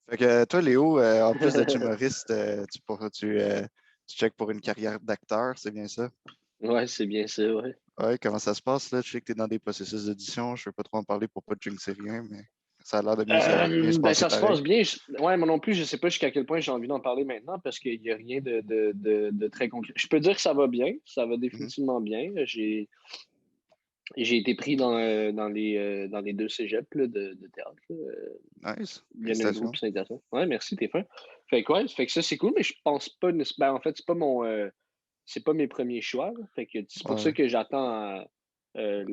Fait que toi, Léo, en plus d'être humoriste, tu checkes pour une carrière d'acteur, c'est bien ça? Ouais, c'est bien ça, ouais. Ouais, comment ça se passe là? Je sais que tu es dans des processus d'audition, je ne veux pas trop en parler pour pas te jinxer rien, mais ça a l'air de bien se Ben, passer ça se pareil. passe bien. Ouais, moi non plus, je sais pas jusqu'à quel point j'ai envie d'en parler maintenant parce qu'il n'y a rien de très concret. Je peux dire que ça va bien, ça va Mhm. définitivement bien. J'ai été pris dans les deux cégeps là, de théâtre. Là. Nice, Lionel Groupe félicitations. Saint-Hyacinthe. Ouais, merci, t'es fin. Fait que ouais, fait que ça c'est cool, mais je pense pas. Ben, en fait, c'est pas mes premiers choix. Là. Fait que c'est pour ça Ouais. que j'attends euh,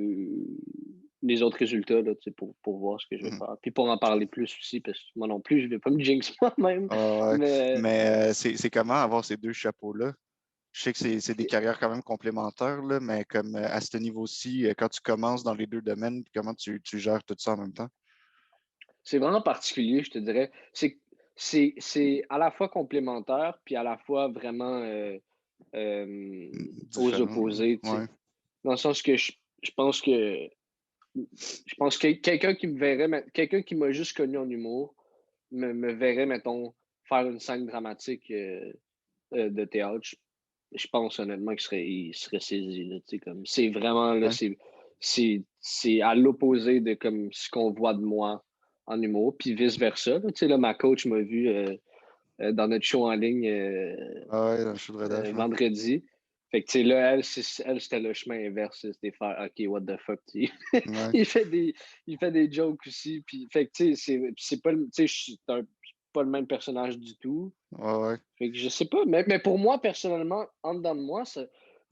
les autres résultats là, tu sais, pour voir ce que je vais Mhm. faire. Puis pour en parler plus aussi, parce que moi non plus, je vais pas me jinx moi-même. Ah ouais. Mais Mais c'est comment avoir ces deux chapeaux-là? Je sais que c'est des carrières quand même complémentaires, là, mais comme à ce niveau-ci, quand tu commences dans les deux domaines, comment tu gères tout ça en même temps? c'est vraiment particulier, je te dirais. C'est à la fois complémentaire, puis à la fois vraiment aux Différent. opposés, tu sais. Ouais. Dans le sens que je pense que quelqu'un qui me verrait, quelqu'un qui m'a juste connu en humour, me verrait, mettons, faire une scène dramatique de théâtre. Je pense honnêtement il serait saisi. Là, tu sais, comme, c'est vraiment, là, Ouais. c'est à l'opposé de comme ce qu'on voit de moi en humour, puis vice-versa. Là, tu sais, là, ma coach m'a vu dans notre show en ligne Ah ouais, dans le show de Redaf, hein. vendredi. Fait que, tu sais, là, elle, c'était le chemin inverse. C'était faire, OK, what the fuck, tu sais. Ouais, il fait des, il fait des jokes aussi. Puis, fait que, tu sais, c'est pas, tu sais, pas le même personnage du tout. ouais, ouais. Fait que je sais pas. Mais pour moi, personnellement, en dedans de moi,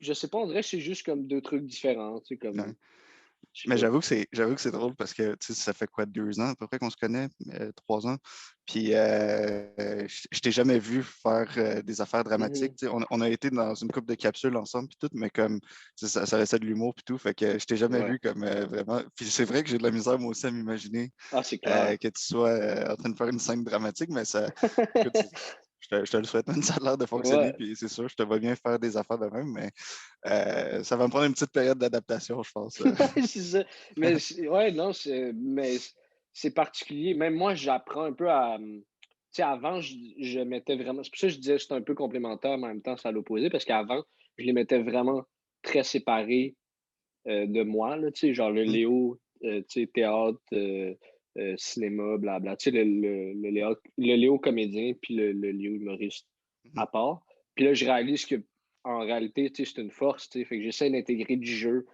je sais pas, on dirait que c'est juste comme deux trucs différents. Tu sais, Ouais. comme, je sais Mais pas. j'avoue que c'est drôle parce que tu sais, ça fait quoi, 2 ans à peu près qu'on se connaît, 3 ans. Puis je t'ai jamais vu faire des affaires dramatiques. Mhm. Tu sais, on a été dans une couple de capsules ensemble puis tout, mais comme tu sais, ça restait de l'humour puis tout. Fait que je t'ai jamais Ouais. vu comme vraiment. Puis c'est vrai que j'ai de la misère moi aussi à m'imaginer Ah, c'est clair. que tu sois en train de faire une scène dramatique, mais ça, écoute, je te le souhaite, même ça a l'air de fonctionner, Ouais. puis c'est sûr, je te vois bien faire des affaires de même, mais ça va me prendre une petite période d'adaptation, je pense. C'est ça. Ouais, non, c'est particulier. Même moi, j'apprends un peu à. Tu sais, avant, je mettais vraiment. C'est pour ça que je disais que c'est un peu complémentaire, mais en même temps, c'est à l'opposé, parce qu'avant, je les mettais vraiment très séparés de moi, là, tu sais, genre le Mhm, Léo, tu sais, théâtre, cinéma, blabla. Tu sais, le Léo comédien, puis le Léo humoriste mhm, à part. Puis là, je réalise que en réalité, tu sais, c'est une force, tu sais. Fait que j'essaie d'intégrer du jeu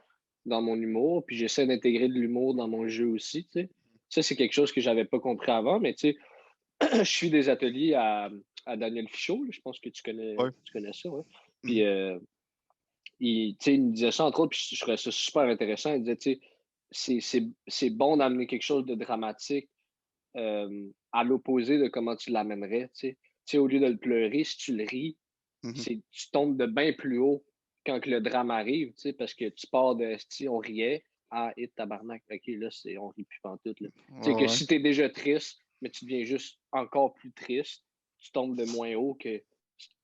dans mon humour, puis j'essaie d'intégrer de l'humour dans mon jeu aussi, tu sais. Ça, c'est quelque chose que j'avais pas compris avant, mais tu sais, je suis des ateliers à Daniel Fichot, là. Je pense que ouais, tu connais ça, ouais. Puis, mhm, tu sais, il me disait ça, entre autres, puis je trouvais ça super intéressant. Il disait, tu sais, c'est bon d'amener quelque chose de dramatique à l'opposé de comment tu l'amènerais, tu sais. Tu sais, au lieu de le pleurer, si tu le ris, mhm. tu tombes de bien plus haut quand que le drame arrive, tu sais, parce que tu pars de, si on riait, ah, et tabarnak, ok, là, on rit plus pantoute, là. Tu sais, Ouais, que ouais. si t'es déjà triste, mais tu deviens juste encore plus triste, tu tombes de moins haut que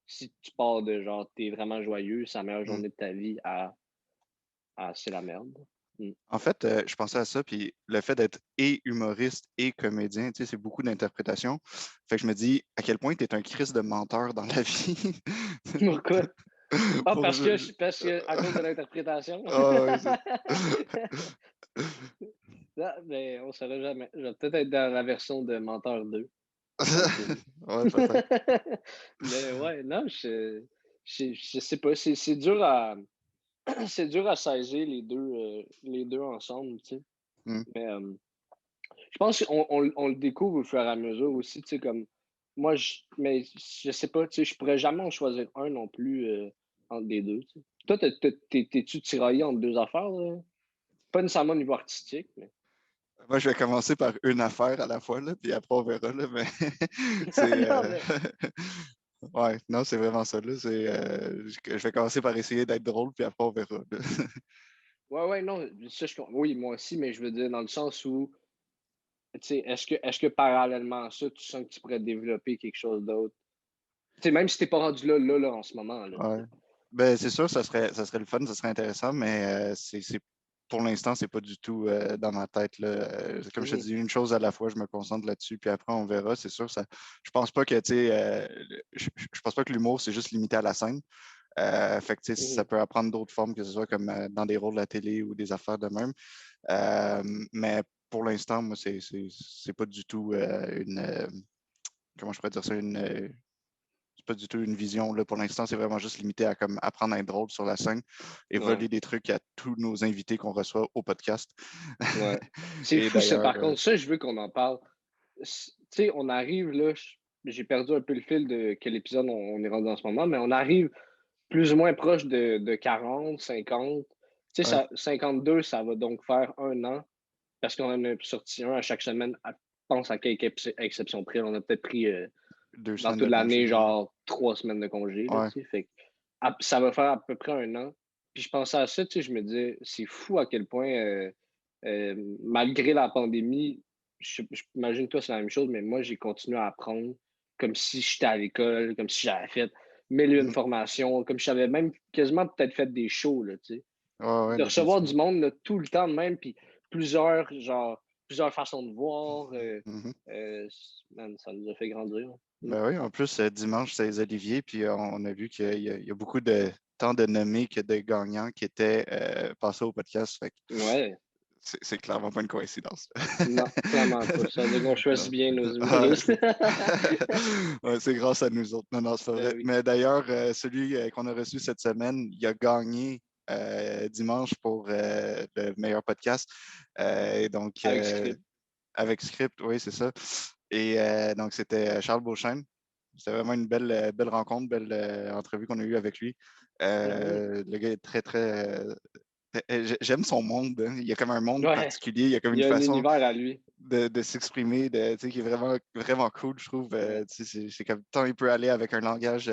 si tu pars de genre, t'es vraiment joyeux, c'est la meilleure Mhm. journée de ta vie à c'est la merde. Mm. En fait, je pensais à ça, puis le fait d'être et humoriste et comédien, tu sais, c'est beaucoup d'interprétation. Fait que je me dis à quel point tu es un Christ de menteur dans la vie. Pourquoi? Ah, Pour... parce que, à cause de l'interprétation. Ah, ouais, Ah, mais on saura jamais. Je vais peut-être être dans la version de Menteur 2. On le sait pas. ouais, peut-être. Mais ouais, non, je sais pas. C'est dur à, c'est dur à saisir les deux ensemble, tu sais. Hmm. Mais je pense on le découvre au fur et à mesure aussi, tu sais, comme moi, mais je sais pas, tu sais, je pourrais jamais en choisir un non plus entre les deux, tu sais. Toi, t'es-tu tiraillé entre deux affaires, là? Pas nécessairement au niveau artistique, mais. Moi, je vais commencer par une affaire à la fois, là, puis après, on verra, là, mais c'est... Non, mais. ouais, non, c'est vraiment ça, là. Je vais commencer par essayer d'être drôle, puis après, on verra, là. Ouais, ouais, non, oui, moi aussi, mais je veux dire dans le sens où, tu sais, est-ce que parallèlement à ça, tu sens que tu pourrais développer quelque chose d'autre? Tu sais, même si t'es pas rendu là, en ce moment, là, tu Ouais. sais. Ben, c'est sûr, ça serait le fun, ça serait intéressant, mais c'est pour l'instant, c'est pas du tout dans ma tête, là. Comme je te dis, une chose à la fois, je me concentre là-dessus, puis après, on verra. C'est sûr, je pense pas que, tu sais, je pense pas que l'humour, c'est juste limité à la scène. Fait que, tu sais, ça peut prendre d'autres formes, que ce soit comme dans des rôles de la télé ou des affaires de même. Mais pour l'instant, moi, c'est pas du tout comment je pourrais dire ça, c'est pas du tout une vision. Là. Pour l'instant, c'est vraiment juste limité à comme apprendre à être drôle sur la scène et voler des trucs à tous nos invités qu'on reçoit au podcast. Ouais. C'est fou, ça. Par contre, ça, je veux qu'on en parle. Tu sais, on arrive là, j'ai perdu un peu le fil de quel épisode on est rendu en ce moment, mais on arrive plus ou moins proche de 40, 50. Tu sais, 52, ça va donc faire 1 an, parce qu'on en a sorti un à chaque semaine. Je pense à quelques exceptions près. On a peut-être pris 2 dans semaines toute de l'année, congé. genre 3 semaines de congé. Là, Ouais. fait ça va faire à peu près 1 an. Puis je pensais à ça, je me disais, c'est fou à quel point, malgré la pandémie, j'imagine toi c'est la même chose, mais moi j'ai continué à apprendre comme si j'étais à l'école, comme si j'avais fait mille et une formations, comme si j'avais même quasiment peut-être fait des shows, là, tu sais. Ouais, De recevoir du monde là, tout le temps de même, puis plusieurs façons de voir. Man, ça nous a fait grandir. Ben oui, en plus, dimanche, c'est les Oliviers, puis on a vu qu'il y a beaucoup de tant de nommés que de gagnants qui étaient passés au podcast. Fait que Ouais. c'est clairement pas une coïncidence. Non, clairement pas. Ça veut dire qu'on choisit bien nos humoristes. Ouais, c'est grâce à nous autres. Non, non, c'est pas vrai. Oui. Mais d'ailleurs, celui qu'on a reçu cette semaine, il a gagné dimanche pour le meilleur podcast. Et donc, Avec script. avec script, oui, c'est ça. Et donc, c'était Charles Beauchesne. C'était vraiment une belle rencontre, belle entrevue qu'on a eue avec lui. Le gars est très, très. J'aime son monde. Hein. Il y a comme un monde Ouais. particulier. Il y a comme Il une y a un façon univers à lui. de s'exprimer, qui est vraiment, vraiment cool, je trouve. C'est comme tant il peut aller avec un langage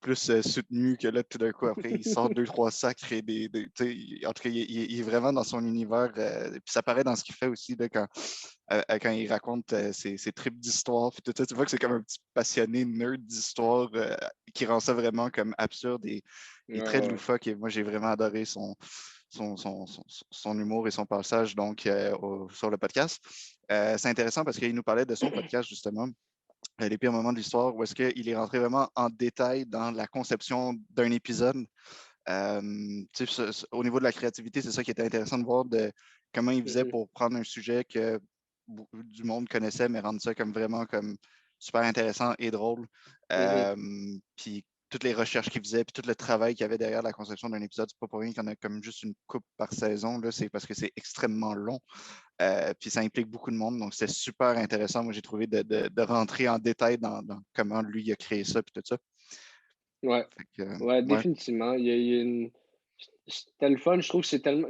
plus soutenu que là, tout d'un coup, après, il sort deux, trois sacres et en tout cas, il est vraiment dans son univers. Puis ça paraît dans ce qu'il fait aussi là, quand il raconte ses tripes d'histoire. Puis tout ça, tu vois que c'est comme un petit passionné nerd d'histoire qui rend ça vraiment comme absurde et très loufoque. Et moi, j'ai vraiment adoré son humour et son passage donc, sur le podcast. C'est intéressant parce qu'il nous parlait de son podcast, justement, Les pires moments de l'histoire, où est-ce qu'il est rentré vraiment en détail dans la conception d'un épisode. Au niveau de la créativité, c'est ça qui était intéressant de voir de comment il faisait pour prendre un sujet que beaucoup du monde connaissait, mais rendre ça comme vraiment comme super intéressant et drôle. Puis toutes les recherches qu'il faisait, puis tout le travail qu'il y avait derrière la conception d'un épisode, c'est pas pour rien qu'il y en a comme juste une coupe par saison, là, c'est parce que c'est extrêmement long. Puis ça implique beaucoup de monde, donc c'était super intéressant. Moi, j'ai trouvé de rentrer en détail dans comment lui il a créé ça, puis tout ça. Ouais. Ouais, définitivement. C'était le fun, je trouve que c'est tellement.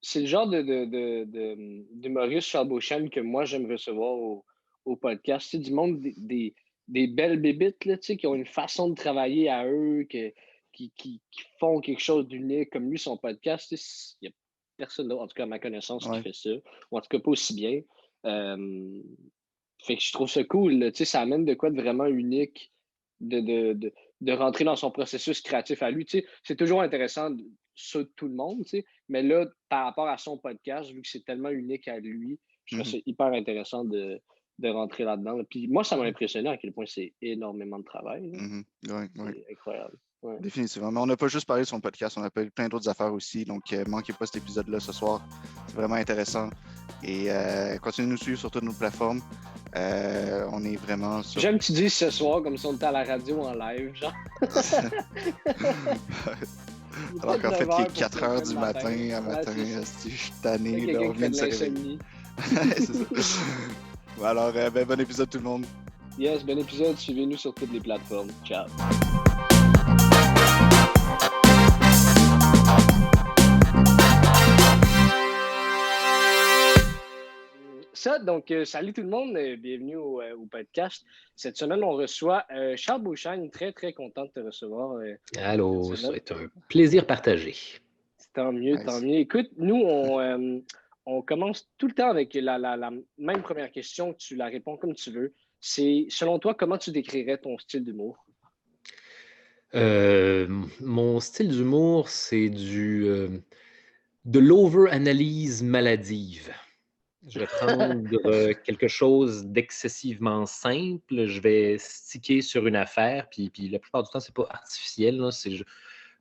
C'est le genre d'humoriste Charles Beauchesne que moi j'aime recevoir au podcast. C'est du monde des belles bébites là, qui ont une façon de travailler à eux, qui font quelque chose d'unique. Comme lui, son podcast, il n'y a personne d'autre, en tout cas à ma connaissance, qui fait ça. Ou en tout cas pas aussi bien. Fait que je trouve ça cool. Là, ça amène de quoi de vraiment unique de rentrer dans son processus créatif à lui. C'est toujours intéressant sur tout le monde, mais là, par rapport à son podcast, vu que c'est tellement unique à lui, je trouve ça hyper intéressant de rentrer là-dedans. Puis moi, ça m'a impressionné à quel point c'est énormément de travail. C'est incroyable. Ouais. Définitivement. Mais on n'a pas juste parlé de son podcast, on a parlé de plein d'autres affaires aussi. Donc, manquez pas cet épisode-là ce soir. C'est vraiment intéressant. Et continuez de nous suivre sur toutes nos plateformes. On est vraiment sur. J'aime que tu dises ce soir comme si on était à la radio en live, genre. Alors qu'en fait, il est 4 heures du matin, je suis tanné, là, on vient de se réveiller. C'est ça. Alors, bon épisode tout le monde. Yes, bon épisode. Suivez-nous sur toutes les plateformes. Ciao. Donc, salut tout le monde, bienvenue au podcast. Cette semaine, on reçoit Charles Beauchesne, très, très content de te recevoir. Allô, ça va être un plaisir partagé. Tant mieux, tant mieux. Écoute, nous, on commence tout le temps avec la même première question, tu la réponds comme tu veux. C'est, selon toi, comment tu décrirais ton style d'humour? Mon style d'humour, c'est du De l'over-analyse maladive. Je vais prendre quelque chose d'excessivement simple, je vais sticker sur une affaire, puis la plupart du temps, c'est pas artificiel, là,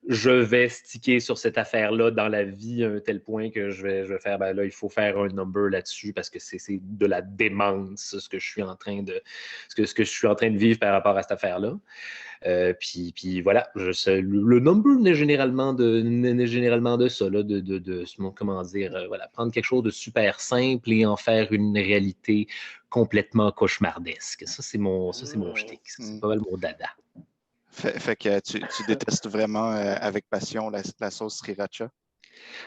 je vais sticker sur cette affaire-là dans la vie à un tel point que je vais faire, ben là, il faut faire un number là-dessus parce que c'est de la démence ce que je suis en train de vivre par rapport à cette affaire-là. Puis voilà, le number n'est généralement de ça, là, comment dire, voilà, prendre quelque chose de super simple et en faire une réalité complètement cauchemardesque. Ça, c'est mon shtick. C'est pas mal mon dada. Fait que tu détestes vraiment avec passion la sauce sriracha?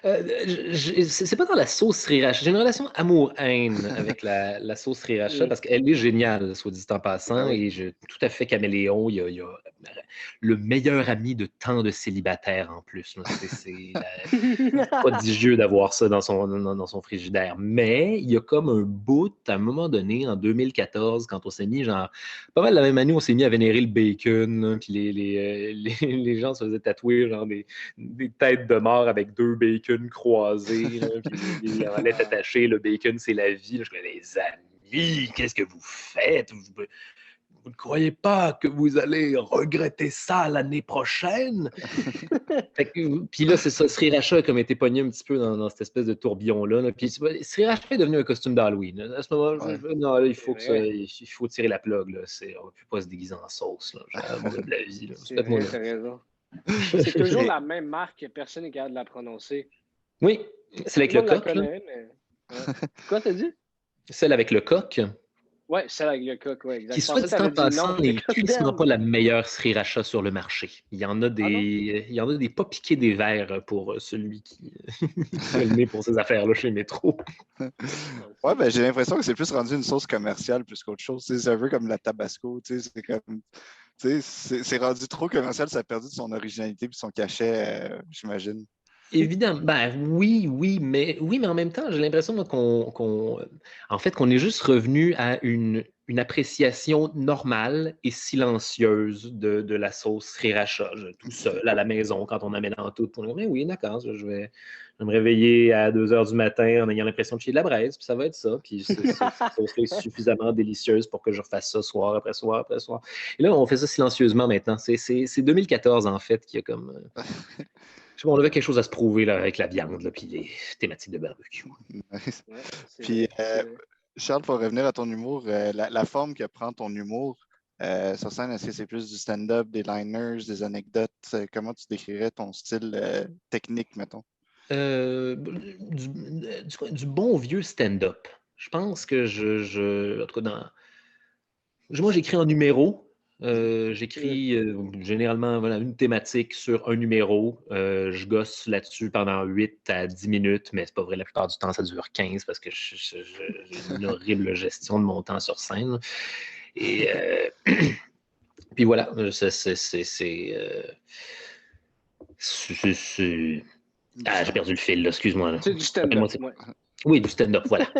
C'est pas dans la sauce sriracha. J'ai une relation amour-haine avec la sauce sriracha parce qu'elle est géniale, soit dit en passant, et tout à fait caméléon. Il y a le meilleur ami de tant de célibataires en plus. C'est prodigieux d'avoir ça dans son frigidaire. Mais il y a comme un bout, à un moment donné, en 2014, quand on s'est mis, genre, pas mal la même année, on s'est mis à vénérer le bacon, puis les gens se faisaient tatouer genre des têtes de mort avec 2 bacon croisés, là, puis en lettres attachées, le bacon, c'est la vie. Là, je dis, les amis, qu'est-ce que vous faites? Vous ne croyez pas que vous allez regretter ça l'année prochaine? Puis là, c'est ça, Sriracha a comme été pogné un petit peu dans cette espèce de tourbillon-là. Là. Puis Sriracha est devenu un costume d'Halloween. À ce moment-là, non, là, il faut tirer la plug. Là. On ne peut pas se déguiser en sauce. J'ai l'amour de la vie. C'est raison. C'est toujours la même marque que personne n'est capable de la prononcer. Oui, celle avec le coq. Connaît, mais... Quoi, t'as dit? Celle avec le coq. Oui, celle avec le coq, oui, exactement. Qui, soit dit en passant, n'est clairement pas la meilleure sriracha sur le marché. Il y en a des pas piqués des verres pour celui qui a le nez pour ces affaires-là chez Métro. Ouais, ben j'ai l'impression que c'est plus rendu une sauce commerciale plus qu'autre chose. C'est un peu comme la Tabasco. C'est rendu trop commercial, ça a perdu de son originalité et son cachet, j'imagine. Évidemment, oui, mais en même temps, j'ai l'impression qu'on est juste revenu à une appréciation normale et silencieuse de la sauce sriracha, tout seul à la maison quand on amène en tout. Oui, d'accord, je vais me réveiller à 2 heures du matin en ayant l'impression de chier de la braise, puis ça va être ça. Puis cette sauce est suffisamment délicieuse pour que je refasse ça soir après soir après soir. Et là, on fait ça silencieusement maintenant. C'est 2014 en fait qui a comme... on avait quelque chose à se prouver là, avec la viande là, puis les thématiques de barbecue. Nice. Puis, Charles, pour revenir à ton humour, la forme que prend ton humour sur scène, est-ce que c'est plus du stand-up, des liners, des anecdotes? Comment tu décrirais ton style technique, mettons? Du bon vieux stand-up. Je pense que en tout cas, moi, j'écris en numéro. J'écris généralement une thématique sur un numéro. Je gosse là-dessus pendant 8 à 10 minutes, mais c'est pas vrai, la plupart du temps, ça dure 15 parce que j'ai une horrible gestion de mon temps sur scène. Et puis voilà, j'ai perdu le fil, là, excuse-moi. C'est du stand-up. Oui, du stand-up, voilà.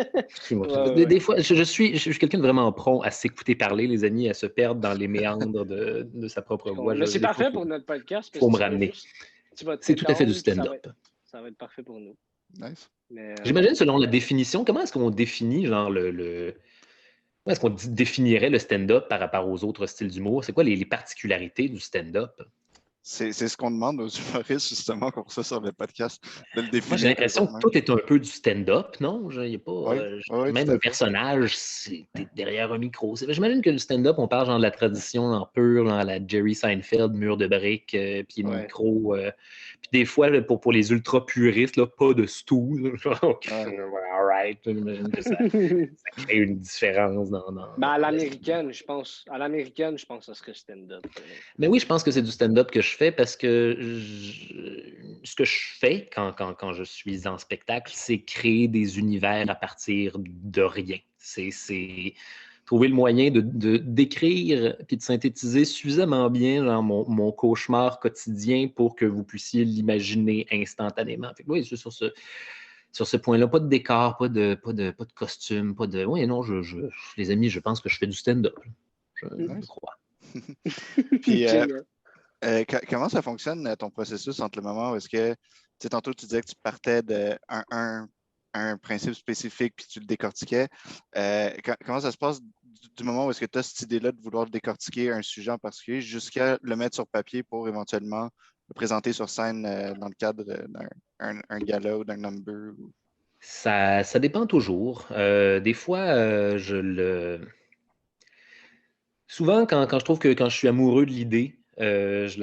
Des fois, je suis quelqu'un de vraiment prompt à s'écouter parler, les amis, à se perdre dans les méandres de sa propre voix. Mais c'est parfait pour notre podcast. Il faut me ramener. C'est tout à fait du stand-up. Ça va être parfait pour nous. Nice. J'imagine, selon la définition, comment est-ce qu'on définit genre comment est-ce qu'on définirait le stand-up par rapport aux autres styles d'humour? C'est quoi les particularités du stand-up? C'est ce qu'on demande aux humoristes, justement, qu'on reçoit sur le podcast, de le définir. Moi, j'ai l'impression que tout est un peu du stand-up, non? Il y a pas, même un personnage, c'est derrière un micro. J'imagine que le stand-up, on parle genre de la tradition en pur, à la Jerry Seinfeld, mur de briques, puis le micro. Puis des fois, pour les ultra-puristes, pas de stool. All right. J'imagine que ça crée une différence dans à l'américaine, je pense. À l'américaine, je pense que ça serait stand-up. Mais oui, je pense que c'est du stand-up que je fais parce que ce que je fais quand je suis en spectacle, c'est créer des univers à partir de rien. C'est trouver le moyen de d'écrire puis de synthétiser suffisamment bien genre, mon cauchemar quotidien pour que vous puissiez l'imaginer instantanément. Fait que, oui, sur ce point-là, pas de décor, pas de costume, pas de... Oui, non, les amis, je pense que je fais du stand-up. Je crois. Puis, comment ça fonctionne, ton processus entre le moment où est-ce que sais, tantôt, tu disais que tu partais d'un principe spécifique puis tu le décortiquais. Comment ça se passe du moment où est-ce que tu as cette idée-là de vouloir décortiquer un sujet en particulier jusqu'à le mettre sur papier pour éventuellement le présenter sur scène dans le cadre d'un gala ou d'un number? Ça dépend toujours. Des fois, souvent, quand je trouve que quand je suis amoureux de l'idée, je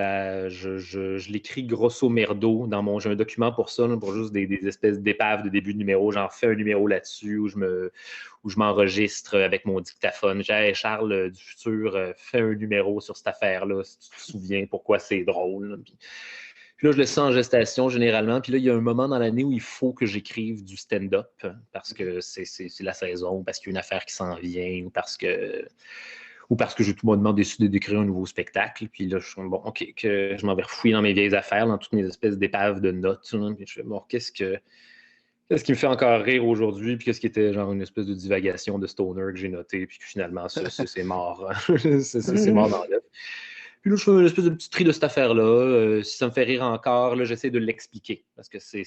l'écris grosso merdo dans j'ai un document pour ça, là, pour juste des espèces d'épaves de début de numéro. J'en fais un numéro là-dessus où je m'enregistre avec mon dictaphone. J'ai hey, Charles du futur, fais un numéro sur cette affaire-là, si tu te souviens pourquoi c'est drôle. Là. Puis là, je laisse ça en gestation généralement. Puis là, il y a un moment dans l'année où il faut que j'écrive du stand-up parce que c'est la saison, parce qu'il y a une affaire qui s'en vient, ou parce que j'ai tout bonnement décidé d'écrire un nouveau spectacle. Puis là, je suis bon, OK, que je m'en vais refouiller dans mes vieilles affaires, dans toutes mes espèces d'épaves de notes. Là, puis je fais, bon, qu'est-ce qui me fait encore rire aujourd'hui? Puis qu'est-ce qui était genre une espèce de divagation de stoner que j'ai noté? Puis que finalement, c'est mort. c'est mort dans l'œuf. Puis là, je fais une espèce de petit tri de cette affaire-là. Si ça me fait rire encore, là, j'essaie de l'expliquer. Parce que c'est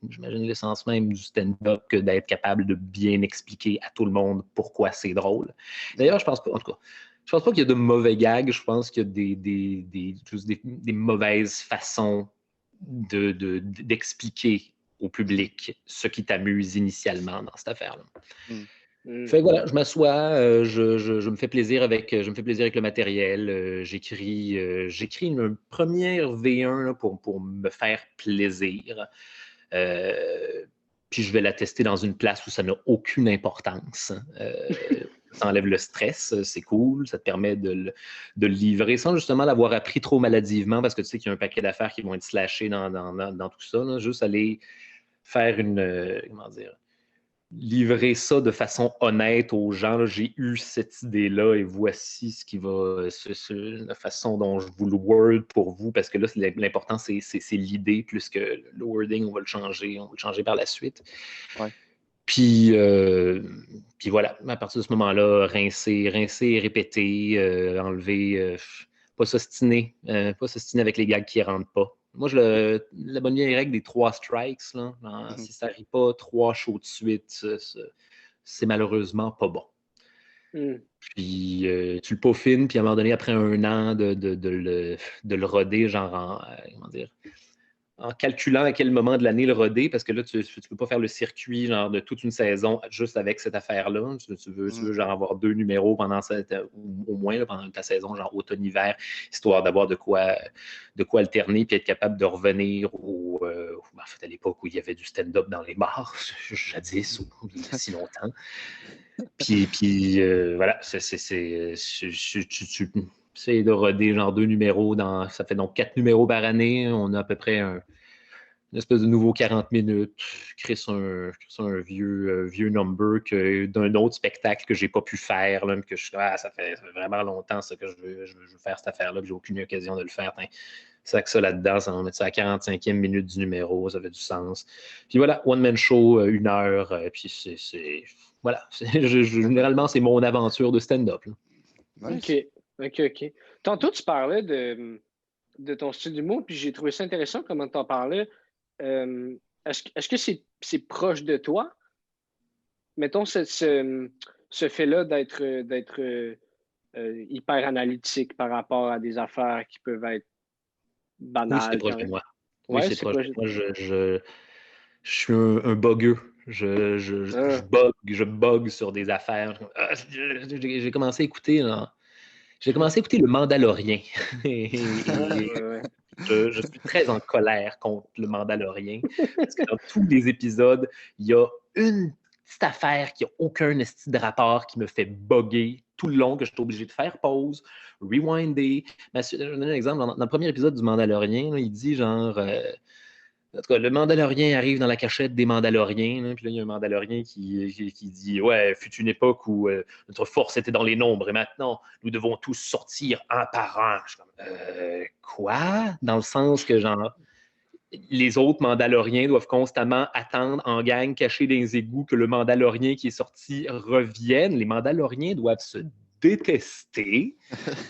j'imagine, l'essence même du stand-up que d'être capable de bien expliquer à tout le monde pourquoi c'est drôle. D'ailleurs, je pense pas, en tout cas, je pense pas qu'il y a de mauvais gags. Je pense qu'il y a des mauvaises façons d'expliquer au public ce qui t'amuse initialement dans cette affaire-là. Fait que voilà, je m'assois, je me fais plaisir avec le matériel. J'écris une première V1 là, pour me faire plaisir. Puis je vais la tester dans une place où ça n'a aucune importance. Ça enlève le stress, c'est cool, ça te permet de le livrer sans justement l'avoir appris trop maladivement parce que tu sais qu'il y a un paquet d'affaires qui vont être slashées dans tout ça. Là. Juste aller faire comment dire, livrer ça de façon honnête aux gens. J'ai eu cette idée-là et voici ce qui va, la façon dont je vous le word pour vous, parce que là, l'important, c'est l'idée plus que le wording, on va le changer par la suite. Ouais. Puis voilà, à partir de ce moment-là, rincer et répéter, enlever, pas s'ostiner avec les gags qui ne rentrent pas. Moi, la bonne vieille règle des 3 strikes, là, si ça n'arrive pas 3 shows de suite, c'est malheureusement pas bon. Puis tu le peaufines, puis à un moment donné, après un an de le roder, genre en calculant à quel moment de l'année le roder, parce que là, tu ne peux pas faire le circuit genre de toute une saison juste avec cette affaire-là. Tu veux genre avoir 2 numéros pendant au moins là, pendant ta saison, genre automne-hiver, histoire d'avoir de quoi alterner puis être capable de revenir en fait, à l'époque où il y avait du stand-up dans les bars, jadis, ou il y a si longtemps. Puis voilà, c'est de roder genre 2 numéros ça fait donc 4 numéros par année. On a à peu près une espèce de nouveau 40 minutes. Créer un vieux number d'un autre spectacle que j'ai pas pu faire. Là, que ça fait vraiment longtemps ça, que je veux faire cette affaire-là, que j'ai aucune occasion de le faire. C'est que ça là-dedans, ça va mettre ça à 45e minute du numéro, ça fait du sens. Puis voilà, one-man show, 1 heure, puis voilà. Généralement, c'est mon aventure de stand-up. Nice. OK. Tantôt, tu parlais de ton style d'humour, puis j'ai trouvé ça intéressant comment tu en parlais. Est-ce que c'est proche de toi? Mettons, ce fait-là d'être hyper analytique par rapport à des affaires qui peuvent être banales. Oui, c'est proche de moi. Oui, c'est proche de moi. Je suis un buggeux. Je bug sur des affaires. J'ai commencé à écouter Le Mandalorien. Je suis très en colère contre Le Mandalorien. Parce que dans tous les épisodes, il y a une petite affaire qui n'a aucun esti de rapport qui me fait bugger tout le long, que je suis obligé de faire pause, rewinder. Je vais donner un exemple. Dans le premier épisode du Mandalorien, là, il dit genre... en tout cas, le Mandalorien arrive dans la cachette des Mandaloriens. Là, puis là, il y a un Mandalorien qui dit « Ouais, fut une époque où notre force était dans les nombres et maintenant, nous devons tous sortir un par un. » Je suis comme « Quoi? » Dans le sens que, genre, les autres Mandaloriens doivent constamment attendre en gang cachés dans les égouts que le Mandalorien qui est sorti revienne. Les Mandaloriens doivent se détesté.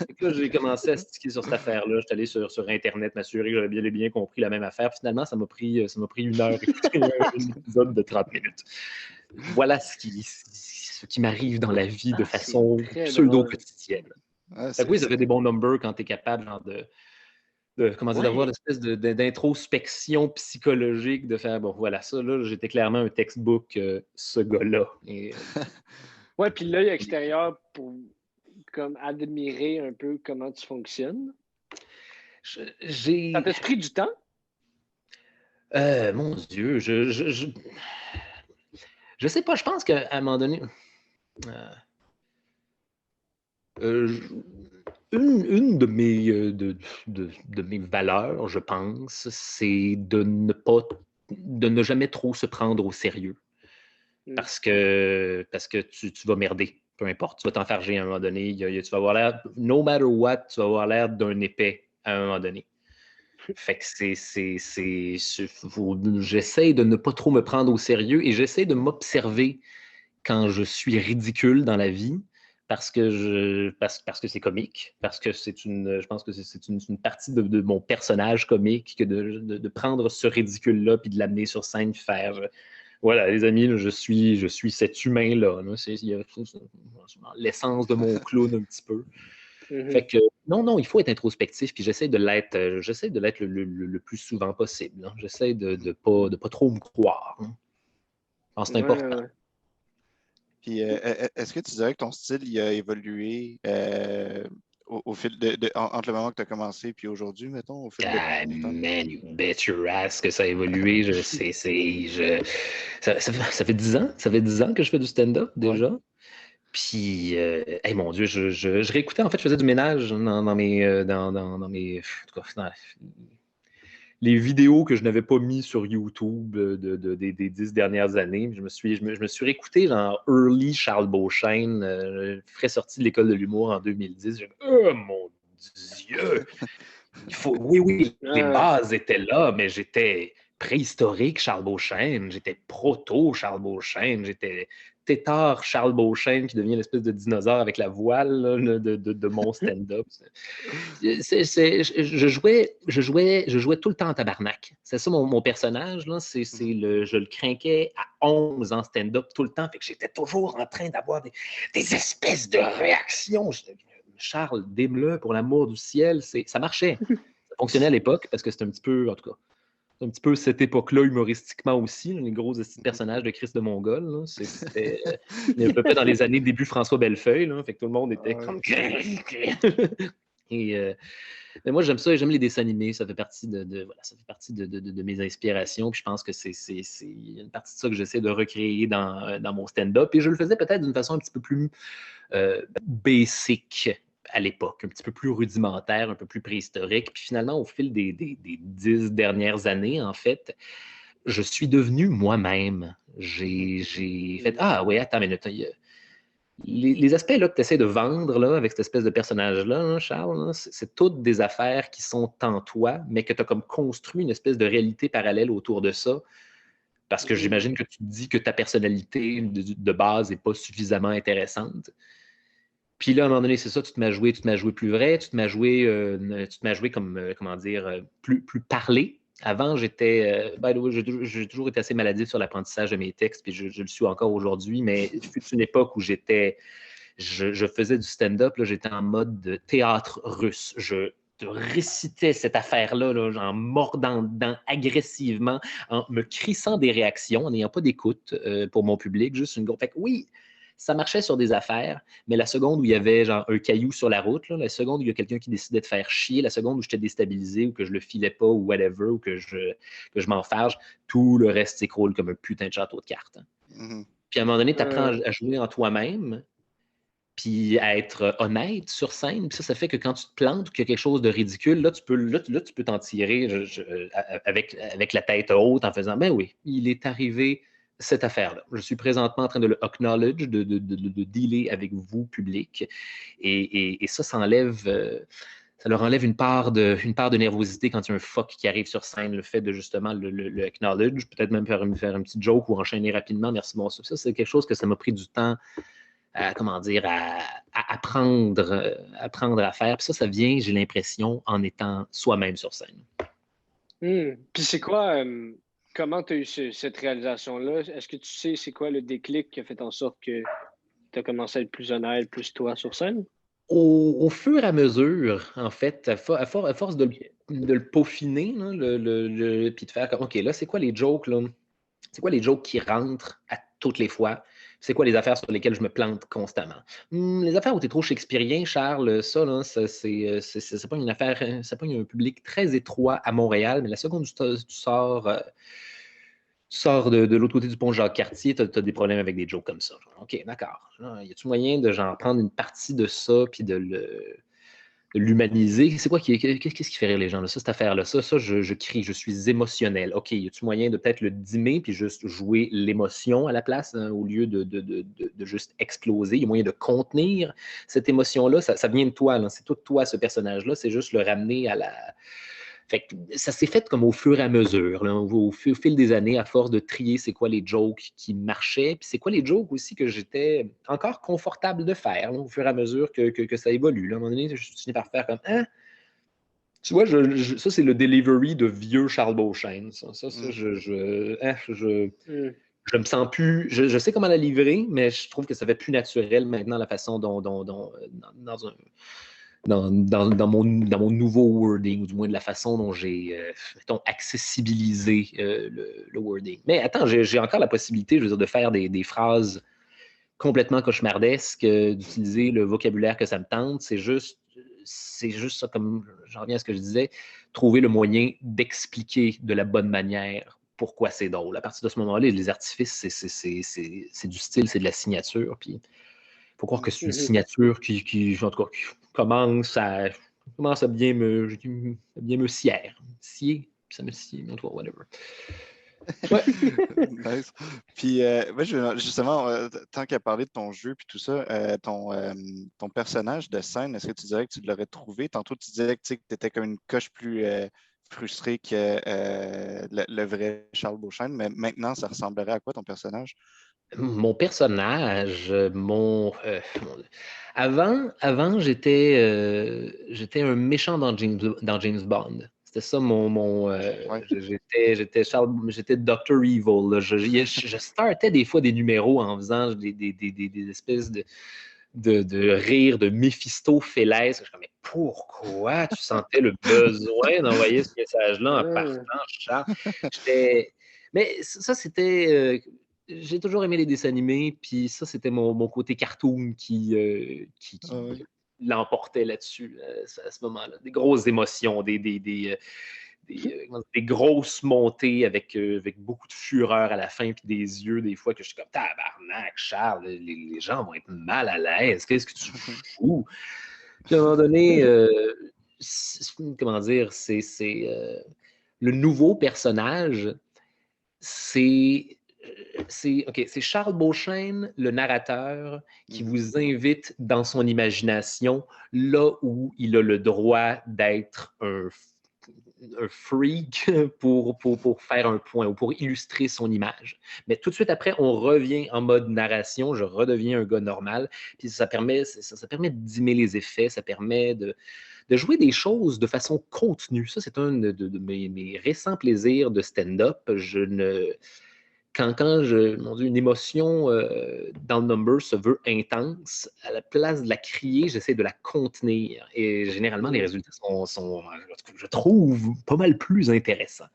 Et là, j'ai commencé à sticker sur cette affaire-là. Je suis allé sur Internet m'assurer que j'avais bien compris la même affaire. Puis finalement, ça m'a pris 1 heure écouter un épisode de 30 minutes. Voilà ce qui m'arrive dans la vie de façon pseudo-quotidienne. Oui, ça fait des bons numbers quand tu es capable genre, d'avoir l'espèce d'introspection psychologique, de faire, bon, voilà, ça, là, j'étais clairement un textbook, ce gars-là. Ouais, puis l'œil extérieur pour comme admirer un peu comment tu fonctionnes. Ça t'a pris du temps? Mon Dieu, je sais pas, je pense qu'à un moment donné... Une de mes valeurs, je pense, c'est de ne jamais trop se prendre au sérieux. Parce que tu vas merder, peu importe. Tu vas t'enfarger à un moment donné. Tu vas avoir l'air, no matter what, tu vas avoir l'air d'un épais à un moment donné. Fait que j'essaie de ne pas trop me prendre au sérieux et j'essaie de m'observer quand je suis ridicule dans la vie. Parce que c'est comique, parce que je pense que c'est une partie de mon personnage comique que de prendre ce ridicule-là puis de l'amener sur scène, faire voilà, les amis, là, je suis cet humain-là. Il y a l'essence de mon clown un petit peu. Fait que non, il faut être introspectif, puis j'essaie de l'être le plus souvent possible. Hein. J'essaie de pas trop me croire. Hein. Je pense que c'est important. Puis, est-ce que tu dirais que ton style il a évolué au fil entre le moment que tu as commencé puis aujourd'hui, mettons, au fil de temps? Man, you bet your ass que ça a évolué. Ça fait 10 ans. Ça fait 10 ans que je fais du stand-up déjà. Ouais. Puis, hey, mon Dieu, je réécoutais. En fait, je faisais du ménage dans les vidéos que je n'avais pas mis sur YouTube des 10 dernières années. Je me suis réécouté genre early Charles Beauchesne, frais sorti de l'école de l'humour en 2010. Oh mon Dieu! Oui, les bases étaient là, mais j'étais préhistorique Charles Beauchesne, j'étais proto Charles Beauchesne, j'étais tétard Charles Beauchesne qui devient l'espèce de dinosaure avec la voile là, de mon stand-up. Je jouais tout le temps en tabarnak. C'est ça mon personnage. Là. Je le craquais à 11 en stand-up tout le temps. Fait que j'étais toujours en train d'avoir des espèces de réactions. Charles, déme-le pour l'amour du ciel. Ça marchait. Ça fonctionnait à l'époque parce que c'était un petit peu, en tout cas, un petit peu cette époque-là humoristiquement aussi, là, les gros personnages de Christ de Mongol. C'était à peu près dans les années début François Bellefeuille. Là, fait que tout le monde était comme... mais moi, j'aime ça et j'aime les dessins animés. Ça fait partie de mes inspirations. Puis je pense que c'est une partie de ça que j'essaie de recréer dans mon stand-up. Et je le faisais peut-être d'une façon un petit peu plus basic à l'époque, un petit peu plus rudimentaire, un peu plus préhistorique. Puis finalement, au fil des 10 dernières années, en fait, je suis devenu moi-même. J'ai fait « Ah oui, attends une minute. Les aspects là, que tu essaies de vendre là, avec cette espèce de personnage-là, hein, Charles, là, c'est toutes des affaires qui sont en toi, mais que tu as comme construit une espèce de réalité parallèle autour de ça. Parce que j'imagine que tu te dis que ta personnalité de base n'est pas suffisamment intéressante. Puis là, à un moment donné, c'est ça, tu te m'as joué plus vrai, tu te m'as joué comme, comment dire, plus parlé. Avant, j'étais, j'ai toujours été assez maladif sur l'apprentissage de mes textes, puis je le suis encore aujourd'hui, mais il fut une époque où je faisais du stand-up, là, j'étais en mode de théâtre russe. Je récitais cette affaire-là, là, en mordant dedans agressivement, en me crissant des réactions, en n'ayant pas d'écoute pour mon public, juste une grosse... Fait que oui, ça marchait sur des affaires, mais la seconde où il y avait genre un caillou sur la route, là, la seconde où il y a quelqu'un qui décidait de faire chier, la seconde où j'étais déstabilisé ou que je le filais pas ou whatever, ou que je m'enfarge, tout le reste s'écroule comme un putain de château de cartes. Hein. Puis à un moment donné, tu apprends à jouer en toi-même, puis à être honnête sur scène. Puis ça fait que quand tu te plantes ou qu'il y a quelque chose de ridicule, là, tu peux t'en tirer avec la tête haute en faisant « Ben oui, il est arrivé cette affaire-là. Je suis présentement en train de le acknowledge, de dealer avec vous, public. » Et ça enlève... ça leur enlève une part de nervosité quand il y a un fuck qui arrive sur scène, le fait de justement le acknowledge, peut-être même faire une petite joke ou enchaîner rapidement, merci, bonsoir. Ça, c'est quelque chose que ça m'a pris du temps comment dire, à apprendre à faire. Puis ça vient, j'ai l'impression, en étant soi-même sur scène. Puis c'est quoi, comment tu as eu cette réalisation-là? Est-ce que tu sais c'est quoi le déclic qui a fait en sorte que tu as commencé à être plus honnête, plus toi sur scène? Au fur et à mesure, en fait, à force de le peaufiner, là, puis de faire comme, OK, là, c'est quoi les jokes, là? C'est quoi les jokes qui rentrent à toutes les fois? C'est quoi les affaires sur lesquelles je me plante constamment? Les affaires où tu es trop shakespearien, Charles, ça, là, c'est pas une affaire, c'est pas un public très étroit à Montréal, mais la seconde tu sors, de l'autre côté du pont Jacques-Cartier, tu as des problèmes avec des jokes comme ça. Genre, OK, d'accord. Y a-tu moyen de genre, prendre une partie de ça puis de l'humaniser? C'est quoi qu'est-ce qui fait rire les gens? Là? Ça, cette affaire-là, ça je crie, je suis émotionnel. OK, y a-tu moyen de peut-être le dimmer puis juste jouer l'émotion à la place au lieu de juste exploser? Il y a moyen de contenir cette émotion-là. Ça vient de toi, là. C'est tout de toi, ce personnage-là. C'est juste le ramener à la. Fait que ça s'est fait comme au fur et à mesure, là, au fil des années, à force de trier c'est quoi les jokes qui marchaient, puis c'est quoi les jokes aussi que j'étais encore confortable de faire, là, au fur et à mesure que ça évolue. Là. À un moment donné, je finis par faire comme hein? Tu vois, ça, c'est le delivery de vieux Charles Beauchesne. Je me sens plus. Je sais comment la livrer, mais je trouve que ça fait plus naturel maintenant la façon dont dans mon nouveau wording, ou du moins de la façon dont j'ai accessibilisé le wording. Mais attends, j'ai encore la possibilité, je veux dire, de faire des phrases complètement cauchemardesques, d'utiliser le vocabulaire que ça me tente. C'est juste ça, comme j'en reviens à ce que je disais, trouver le moyen d'expliquer de la bonne manière pourquoi c'est drôle. À partir de ce moment-là, les artifices, c'est du style, c'est de la signature, puis il faut croire que c'est une signature qui en tout cas, qui commence à bien me scier. Scier, puis ça me scie, en tout cas, whatever. Ouais. Nice. Puis, justement, tant qu'à parler de ton jeu puis tout ça, ton personnage de scène, est-ce que tu dirais que tu l'aurais trouvé? Tantôt, tu disais que tu étais comme une coche plus frustrée que le vrai Charles Beauchesne, mais maintenant, ça ressemblerait à quoi ton personnage? Mon personnage, avant j'étais un méchant dans James Bond. C'était ça Ouais. j'étais Dr. Evil. Là. Je startais des fois des numéros en faisant des espèces de rire de Méphistophélès. Je suis comme, mais pourquoi tu sentais le besoin d'envoyer ce message-là en partant, Charles? Mais ça, c'était. J'ai toujours aimé les dessins animés, puis ça, c'était mon côté cartoon qui l'emportait là-dessus à ce moment-là. Des grosses émotions, des grosses montées avec beaucoup de fureur à la fin, puis des yeux, des fois, que je suis comme tabarnak, Charles, les gens vont être mal à l'aise, qu'est-ce que tu fous? Puis à un moment donné, comment dire, c'est le nouveau personnage, c'est Charles Beauchesne, le narrateur, qui vous invite dans son imagination là où il a le droit d'être un freak pour faire un point ou pour illustrer son image. Mais tout de suite après, on revient en mode narration, je redeviens un gars normal, puis ça permet de dimmer les effets, ça permet de jouer des choses de façon contenue. Ça, c'est un de mes récents plaisirs de stand-up. Mon Dieu, une émotion dans le number se veut intense, à la place de la crier, j'essaie de la contenir. Et généralement, les résultats sont, je trouve, pas mal plus intéressants.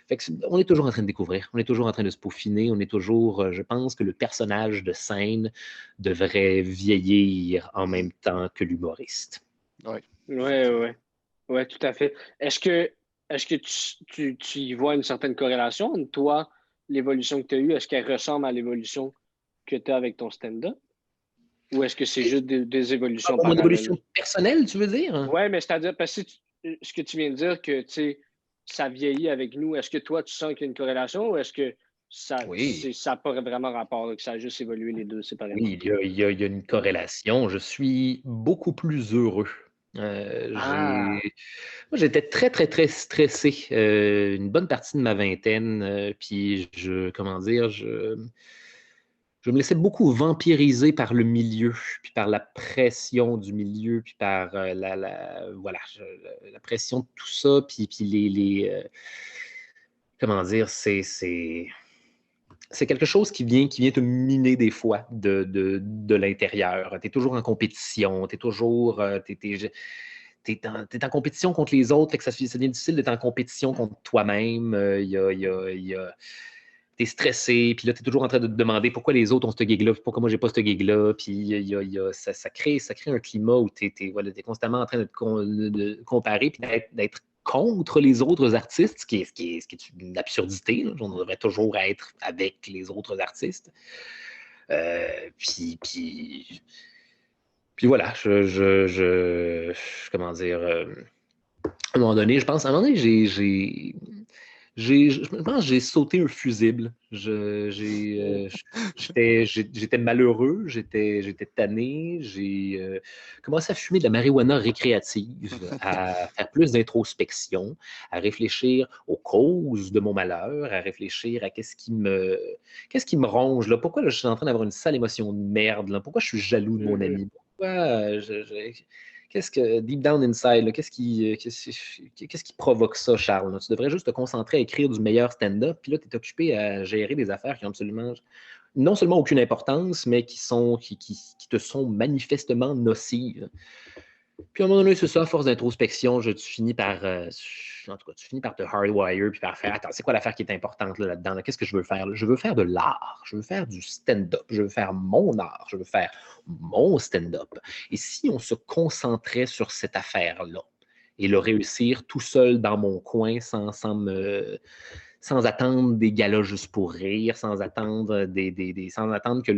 Fait que on est toujours en train de découvrir, on est toujours en train de se peaufiner, on est toujours, je pense que le personnage de scène devrait vieillir en même temps que l'humoriste. Oui, tout à fait. Est-ce que tu y vois une certaine corrélation entre toi, l'évolution que tu as eue, est-ce qu'elle ressemble à l'évolution que tu as avec ton stand-up? Ou est-ce que c'est juste des évolutions parallèles? Mon évolution personnelle, tu veux dire? Oui, mais c'est-à-dire, parce que ce que tu viens de dire, que ça vieillit avec nous, est-ce que toi, tu sens qu'il y a une corrélation ou est-ce que ça n'a pas vraiment rapport, que ça a juste évolué les deux séparément? Oui, il y a une corrélation. Je suis beaucoup plus heureux. Moi, j'étais très, très, très stressé une bonne partie de ma vingtaine. Puis, je je me laissais beaucoup vampiriser par le milieu, puis par la pression du milieu, puis par voilà, la pression de tout ça, puis comment dire, c'est quelque chose qui vient te miner des fois de l'intérieur. Tu es toujours en compétition, tu es toujours... t'es en compétition contre les autres, fait que ça devient difficile d'être en compétition contre toi-même. T'es stressé, puis là, t'es toujours en train de te demander pourquoi les autres ont ce gig-là, puis pourquoi moi, j'ai pas ce gig-là. Puis ça crée un climat où t'es constamment en train de te comparer, puis d'être contre les autres artistes, ce qui est une absurdité. Là. On devrait toujours être avec les autres artistes. Puis voilà, comment dire, à un moment donné, je pense, à un moment donné, je pense que j'ai sauté un fusible. J'étais malheureux, j'étais tanné, j'ai commencé à fumer de la marijuana récréative, à faire plus d'introspection, à réfléchir aux causes de mon malheur, à réfléchir à qu'est-ce qui me ronge, là? Pourquoi là, je suis en train d'avoir une sale émotion de merde, là? Pourquoi je suis jaloux de mon ami? Pourquoi qu'est-ce que, deep down inside, là, qu'est-ce qui provoque ça, Charles? Là? Tu devrais juste te concentrer à écrire du meilleur stand-up, puis là, tu es occupé à gérer des affaires qui ont absolument, non seulement aucune importance, mais qui te sont manifestement nocives. Puis à un moment donné, c'est ça, à force d'introspection, tu finis par te hardwire, puis par faire, attends, c'est quoi l'affaire qui est importante là-dedans? Là? Qu'est-ce que je veux faire? Là? Je veux faire de l'art, je veux faire du stand-up, je veux faire mon art, je veux faire mon stand-up. Et si on se concentrait sur cette affaire-là et le réussir tout seul dans mon coin sans attendre des galas juste pour rire, sans attendre sans attendre que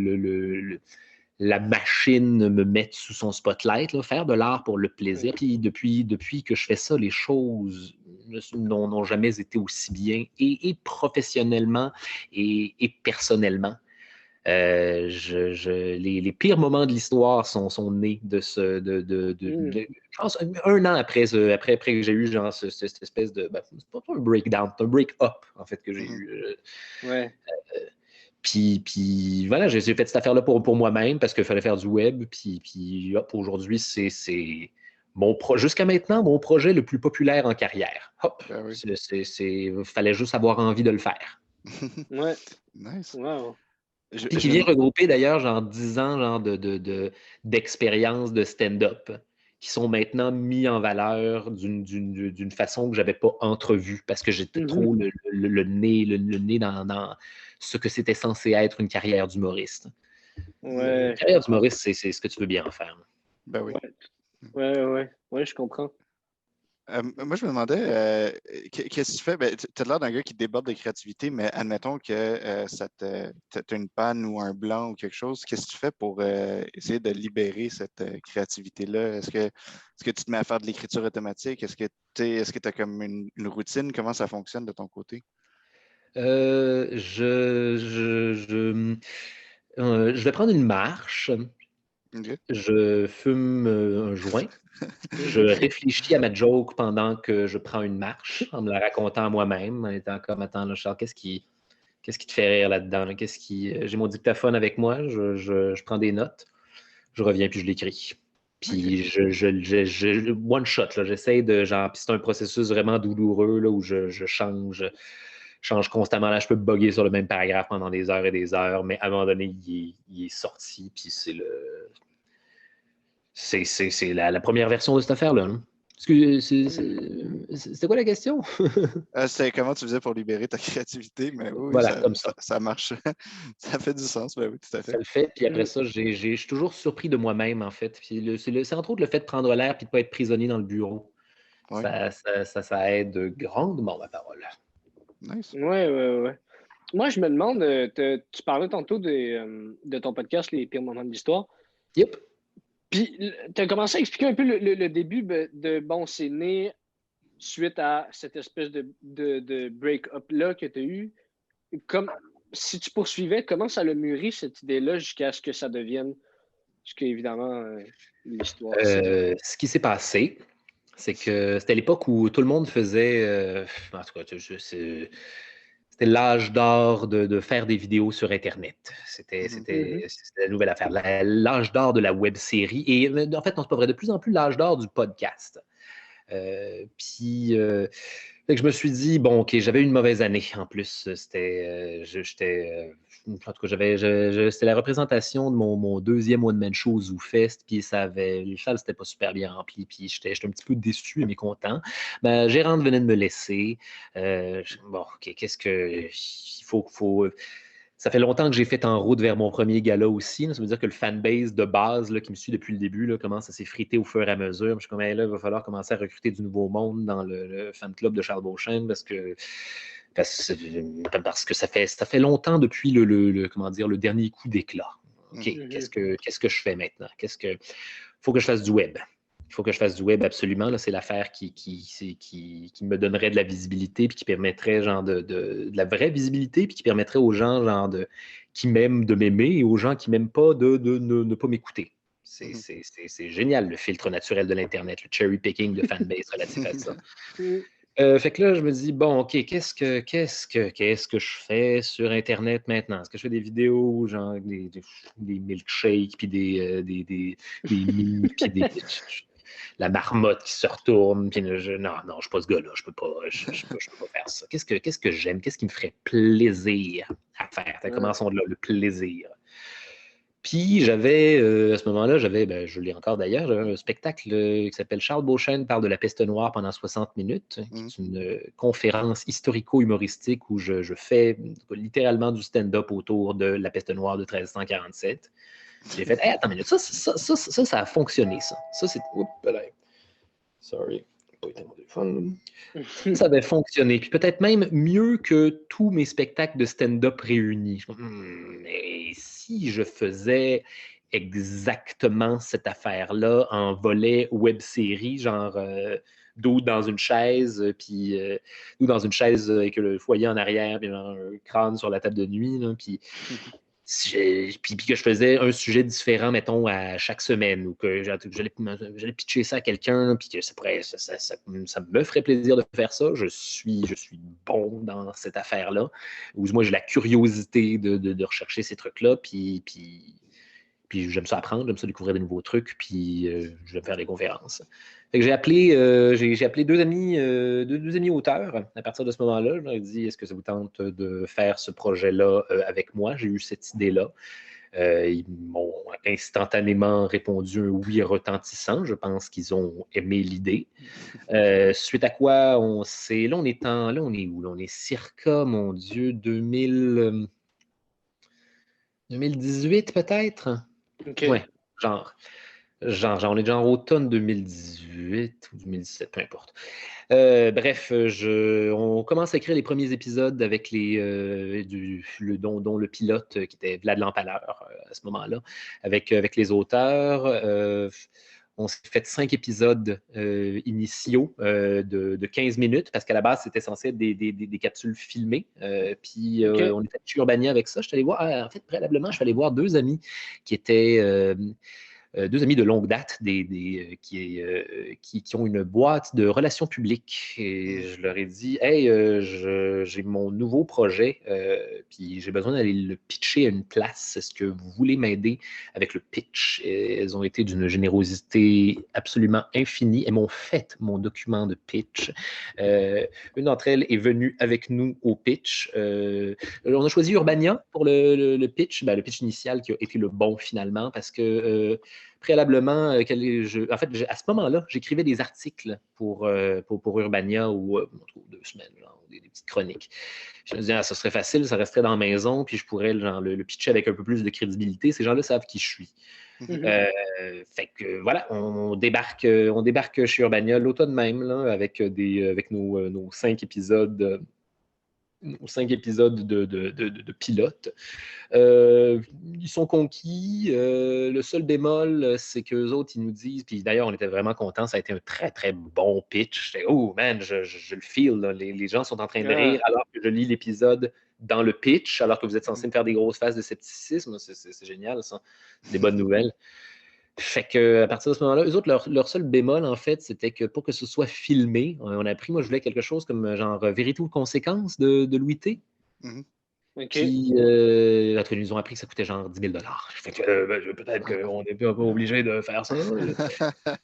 la machine me mette sous son spotlight, là, faire de l'art pour le plaisir. Puis depuis que je fais ça, les choses n'ont jamais été aussi bien, et professionnellement et personnellement. Les pires moments de l'histoire sont nés de ce. Je pense 1 an après que j'ai eu genre cette espèce de. Ben, c'est pas un breakdown, c'est un break-up, en fait, que j'ai eu. Ouais. Puis voilà, j'ai fait cette affaire-là pour moi-même parce qu'il fallait faire du web. Puis hop, aujourd'hui, c'est jusqu'à maintenant, mon projet le plus populaire en carrière. Hop, Ben oui. fallait juste avoir envie de le faire. Ouais. Nice. Wow. Puis qui vient regrouper d'ailleurs genre 10 ans genre d'expérience de stand-up qui sont maintenant mis en valeur d'une façon que je n'avais pas entrevue parce que j'étais trop le nez dans ce que c'était censé être une carrière d'humoriste. Ouais. Une carrière d'humoriste, c'est ce que tu veux bien en faire. Ben oui. Ouais, je comprends. Moi, je me demandais, qu'est-ce que tu fais? Ben, tu as l'air d'un gars qui déborde de créativité, mais admettons que t'as une panne ou un blanc ou quelque chose. Qu'est-ce que tu fais pour essayer de libérer cette créativité-là? Est-ce que tu te mets à faire de l'écriture automatique? Est-ce que tu as comme une routine? Comment ça fonctionne de ton côté? Je vais prendre une marche. Okay. Je fume un joint. Je réfléchis à ma joke pendant que je prends une marche, en me la racontant à moi-même, en étant comme, attends, là, Charles, qu'est-ce qui te fait rire là-dedans? Là? J'ai mon dictaphone avec moi, je prends des notes, je reviens puis je l'écris. Puis je one shot, là, j'essaie de, genre, puis c'est un processus vraiment douloureux, là, où je change constamment. Là, je peux bugger sur le même paragraphe pendant des heures et des heures, mais à un moment donné, il est sorti, puis c'est la première version de cette affaire-là. Hein. C'était quoi la question? C'est comment tu faisais pour libérer ta créativité, mais oui, Voilà, comme ça. Ça marche. Ça fait du sens, ben oui, tout à fait. Ça le fait, puis après ça, je suis toujours surpris de moi-même, en fait. Puis c'est entre autres le fait de prendre l'air et de ne pas être prisonnier dans le bureau. Ouais. Ça aide grandement ma parole. Nice. Ouais. Moi, je me demande, tu parlais tantôt de ton podcast, Les pires moments de l'histoire. Yep. Puis, tu as commencé à expliquer un peu le début de bon, c'est né suite à cette espèce de break-up-là que tu as eu. Si tu poursuivais, comment ça l'a mûri, cette idée-là, jusqu'à ce que ça devienne, évidemment, l'histoire. Ce qui s'est passé, c'est que c'était l'époque où tout le monde faisait. En tout cas, c'était l'âge d'or de faire des vidéos sur Internet. C'était la nouvelle affaire. L'âge d'or de la web série. Et en fait, non, c'est pas vrai. De plus en plus, l'âge d'or du podcast. Puis, fait que je me suis dit, bon, OK, j'avais une mauvaise année en plus. C'était, en tout cas, c'était la représentation de mon deuxième one-man show au ZooFest, puis les salles, c'était pas super bien rempli, puis j'étais un petit peu déçu et mécontent. Ma gérante venait de me laisser. Bon, OK, qu'est-ce que. Il faut. Ça fait longtemps que j'ai fait en route vers mon premier gala aussi. Là. Ça veut dire que le fanbase de base là, qui me suit depuis le début là, commence à s'effriter au fur et à mesure. Je suis comme, hey, là, il va falloir commencer à recruter du nouveau monde dans le fan club de Charles Beauchesne parce que ça fait longtemps depuis le dernier coup d'éclat. OK, qu'est-ce que je fais maintenant? Faut que je fasse du web. Il faut que je fasse du web absolument. Là, c'est l'affaire qui me donnerait de la visibilité puis qui permettrait genre de la vraie visibilité puis qui permettrait aux gens genre qui m'aiment de m'aimer et aux gens qui m'aiment pas de ne pas m'écouter. C'est génial le filtre naturel de l'Internet, le cherry picking de fanbase relatif à ça. Fait que là, je me dis, bon, OK, qu'est-ce que je fais sur Internet maintenant? Est-ce que je fais des vidéos, genre des milkshakes, puis des mimes, puis la marmotte qui se retourne, puis non, je suis pas ce gars-là, je peux pas faire ça. Qu'est-ce que j'aime? Qu'est-ce qui me ferait plaisir à faire? Commençons de là, le plaisir. Puis j'avais, à ce moment-là, je l'ai encore d'ailleurs, j'avais un spectacle qui s'appelle Charles Beauchesne parle de la peste noire pendant 60 minutes, qui est une conférence historico-humoristique où je fais littéralement du stand-up autour de la peste noire de 1347. J'ai fait, hey, attends une minute, ça a fonctionné, ça. Ça, c'est. Oups, là. Sorry, pas été mon téléphone. Ça avait fonctionné. Puis peut-être même mieux que tous mes spectacles de stand-up réunis. Mais si je faisais exactement cette affaire-là en volet web-série, genre dos dans une chaise, puis dos dans une chaise avec le foyer en arrière, puis genre un crâne sur la table de nuit, là, puis que je faisais un sujet différent, mettons, à chaque semaine, ou que j'allais pitcher ça à quelqu'un, puis que ça me ferait plaisir de faire ça. Je suis bon dans cette affaire-là. Ou moi, j'ai la curiosité de rechercher ces trucs-là, puis j'aime ça apprendre, j'aime ça découvrir de nouveaux trucs, puis j'aime faire des conférences. Fait que j'ai appelé deux amis auteurs à partir de ce moment-là. Je leur ai dit, est-ce que ça vous tente de faire ce projet-là avec moi? J'ai eu cette idée-là. Ils m'ont instantanément répondu un oui retentissant. Je pense qu'ils ont aimé l'idée. Suite à quoi, là, on est où? Là, on est circa, mon Dieu, 2018 peut-être? OK. Ouais, genre, on est déjà en automne 2018 ou 2017, peu importe. Bref, on commence à écrire les premiers épisodes avec dont le pilote qui était Vlad Lampaleur à ce moment-là, avec les auteurs. On s'est fait 5 épisodes initiaux de 15 minutes, parce qu'à la base, c'était censé être des capsules filmées. Puis on est allé chez Urbania avec ça. Je suis allé voir, en fait, préalablement, je suis allé voir deux amis qui étaient deux amis de longue date qui ont une boîte de relations publiques. Et je leur ai dit, hey, j'ai mon nouveau projet, puis j'ai besoin d'aller le pitcher à une place. Est-ce que vous voulez m'aider avec le pitch? Et elles ont été d'une générosité absolument infinie et m'ont fait mon document de pitch. Une d'entre elles est venue avec nous au pitch. On a choisi Urbania pour le pitch, le pitch initial qui a été le bon finalement, parce que préalablement, à ce moment-là, j'écrivais des articles pour Urbania ou 2 semaines, genre, des petites chroniques. Je me disais, ça serait facile, ça resterait dans la maison, puis je pourrais le pitcher avec un peu plus de crédibilité. Ces gens-là savent qui je suis. Fait que voilà, on débarque chez Urbania l'automne même, là, avec nos 5 épisodes. 5 épisodes de pilote. Ils sont conquis. Le seul bémol, c'est qu'eux autres, ils nous disent, puis d'ailleurs, on était vraiment contents, ça a été un très, très bon pitch. J'étais, oh man, je le feel. Là. Les gens sont en train de rire alors que je lis l'épisode dans le pitch, alors que vous êtes censé me faire des grosses phases de scepticisme. C'est génial, ça. C'est des bonnes nouvelles. Fait que à partir de ce moment-là, eux autres, leur seul bémol, en fait, c'était que pour que ce soit filmé, on a pris, moi, je voulais quelque chose comme genre Vérité ou conséquence de Louis T. Mhm. OK. Puis, ils nous ont appris que ça coûtait genre 10 000 $. Fait que, peut-être qu'on est pas obligé de faire ça.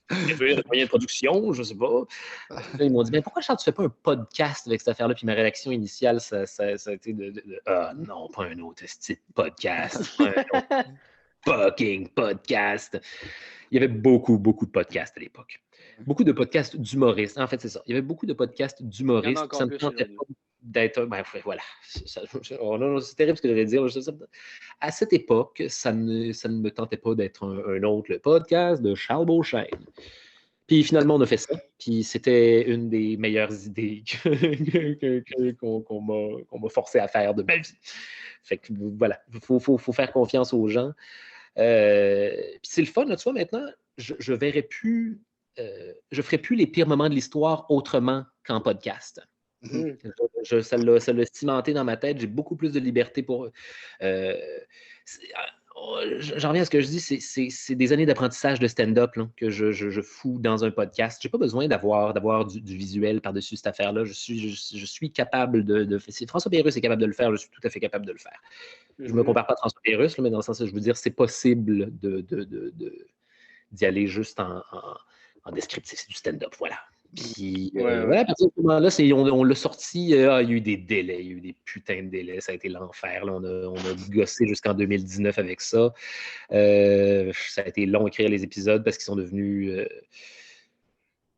Réduire les moyens de production, je sais pas. Là, ils m'ont dit, pourquoi Charles, tu fais pas un podcast avec cette affaire-là? Puis ma réaction initiale, ça a été ah non, pas un autre style podcast. Pas un autre fucking podcast. Il y avait beaucoup, beaucoup de podcasts à l'époque. Beaucoup de podcasts d'humoristes. En fait, c'est ça. Il y avait beaucoup de podcasts d'humoristes. Il y en a encore Ça me plus tentait aujourd'hui. pas d'être. Voilà. C'est terrible ce que je vais dire. À cette époque, ça ne me tentait pas d'être un autre le podcast de Charles Beauchesne. Puis finalement, on a fait ça. Puis c'était une des meilleures idées qu'on m'a forcé à faire de ma vie. Fait que voilà, il faut faire confiance aux gens. Puis c'est le fun, là, tu vois, maintenant, je verrai plus, je ferai plus les pires moments de l'histoire autrement qu'en podcast. Mhm. Ça l'a cimenté dans ma tête. J'ai beaucoup plus de liberté pour. J'en reviens à ce que je dis, c'est des années d'apprentissage de stand-up là, que je fous dans un podcast. Je n'ai pas besoin d'avoir du visuel par-dessus cette affaire-là. Je suis capable de. Si François Pérusse est capable de le faire, je suis tout à fait capable de le faire. Je ne me compare pas à François Pérusse, mais dans le sens où je veux dire, c'est possible d'y aller juste en descriptif. C'est du stand-up, voilà. Puis, voilà, à partir de ce moment-là, on l'a sorti, il y a eu des délais, il y a eu des putains de délais, ça a été l'enfer. Là. On a gossé jusqu'en 2019 avec ça. Ça a été long à écrire les épisodes parce qu'ils sont devenus...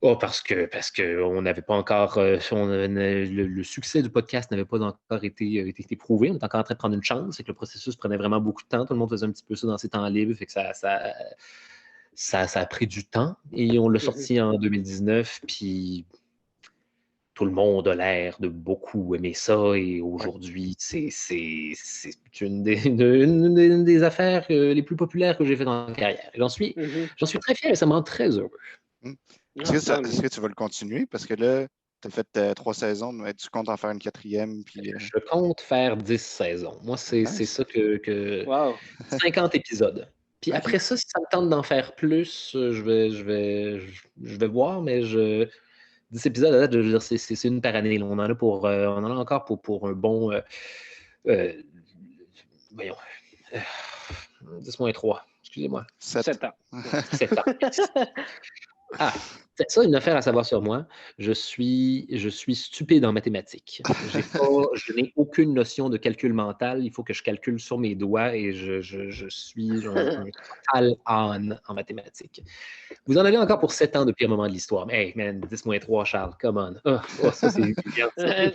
parce qu'on n'avait pas encore... le succès du podcast n'avait pas encore été prouvé. On était encore en train de prendre une chance. C'est que le processus prenait vraiment beaucoup de temps. Tout le monde faisait un petit peu ça dans ses temps libres. Fait que ça a pris du temps. Et on l'a sorti en 2019. Puis tout le monde a l'air de beaucoup aimer ça. Et aujourd'hui, c'est une des affaires les plus populaires que j'ai fait dans ma carrière. J'en suis très fier et ça me rend très heureux. Est-ce que tu vas le continuer? Parce que là, tu as fait 3 saisons, mais tu comptes en faire une 4e? Puis, Je compte faire 10 saisons. Moi, c'est ça que Wow. 50 épisodes. Puis Ok. après ça, si ça me tente d'en faire plus, je vais voir, mais 10 épisodes, à date, je veux dire, c'est une par année. Là. On en a encore pour un bon... voyons. 10-3, excusez-moi. 7 ans. 7 ans. Ah, c'est ça, une affaire à savoir sur moi. Je suis stupide en mathématiques. Je n'ai aucune notion de calcul mental. Il faut que je calcule sur mes doigts et je suis un total âne en mathématiques. Vous en avez encore pour 7 ans de pire moment de l'histoire. Mais hey, man, 10-3, Charles, come on. Ça, c'est humiliant. Ça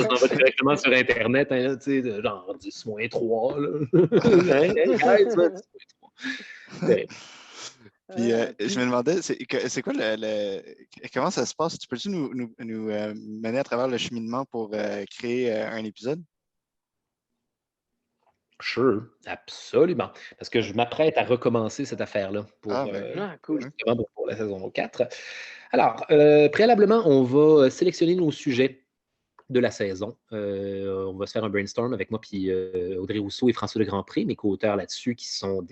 s'en va directement sur Internet, hein, tu sais, genre 10-3. Là. Hein, guys, 10-3. Puis, je me demandais, c'est quoi comment ça se passe? Tu peux-tu nous mener à travers le cheminement pour créer un épisode? Sure, absolument. Parce que je m'apprête à recommencer cette affaire-là Cool. justement pour la saison 4. Alors, préalablement, on va sélectionner nos sujets de la saison. On va se faire un brainstorm avec moi, puis Audrey Rousseau et François de Grandpré, mes co-auteurs là-dessus, qui sont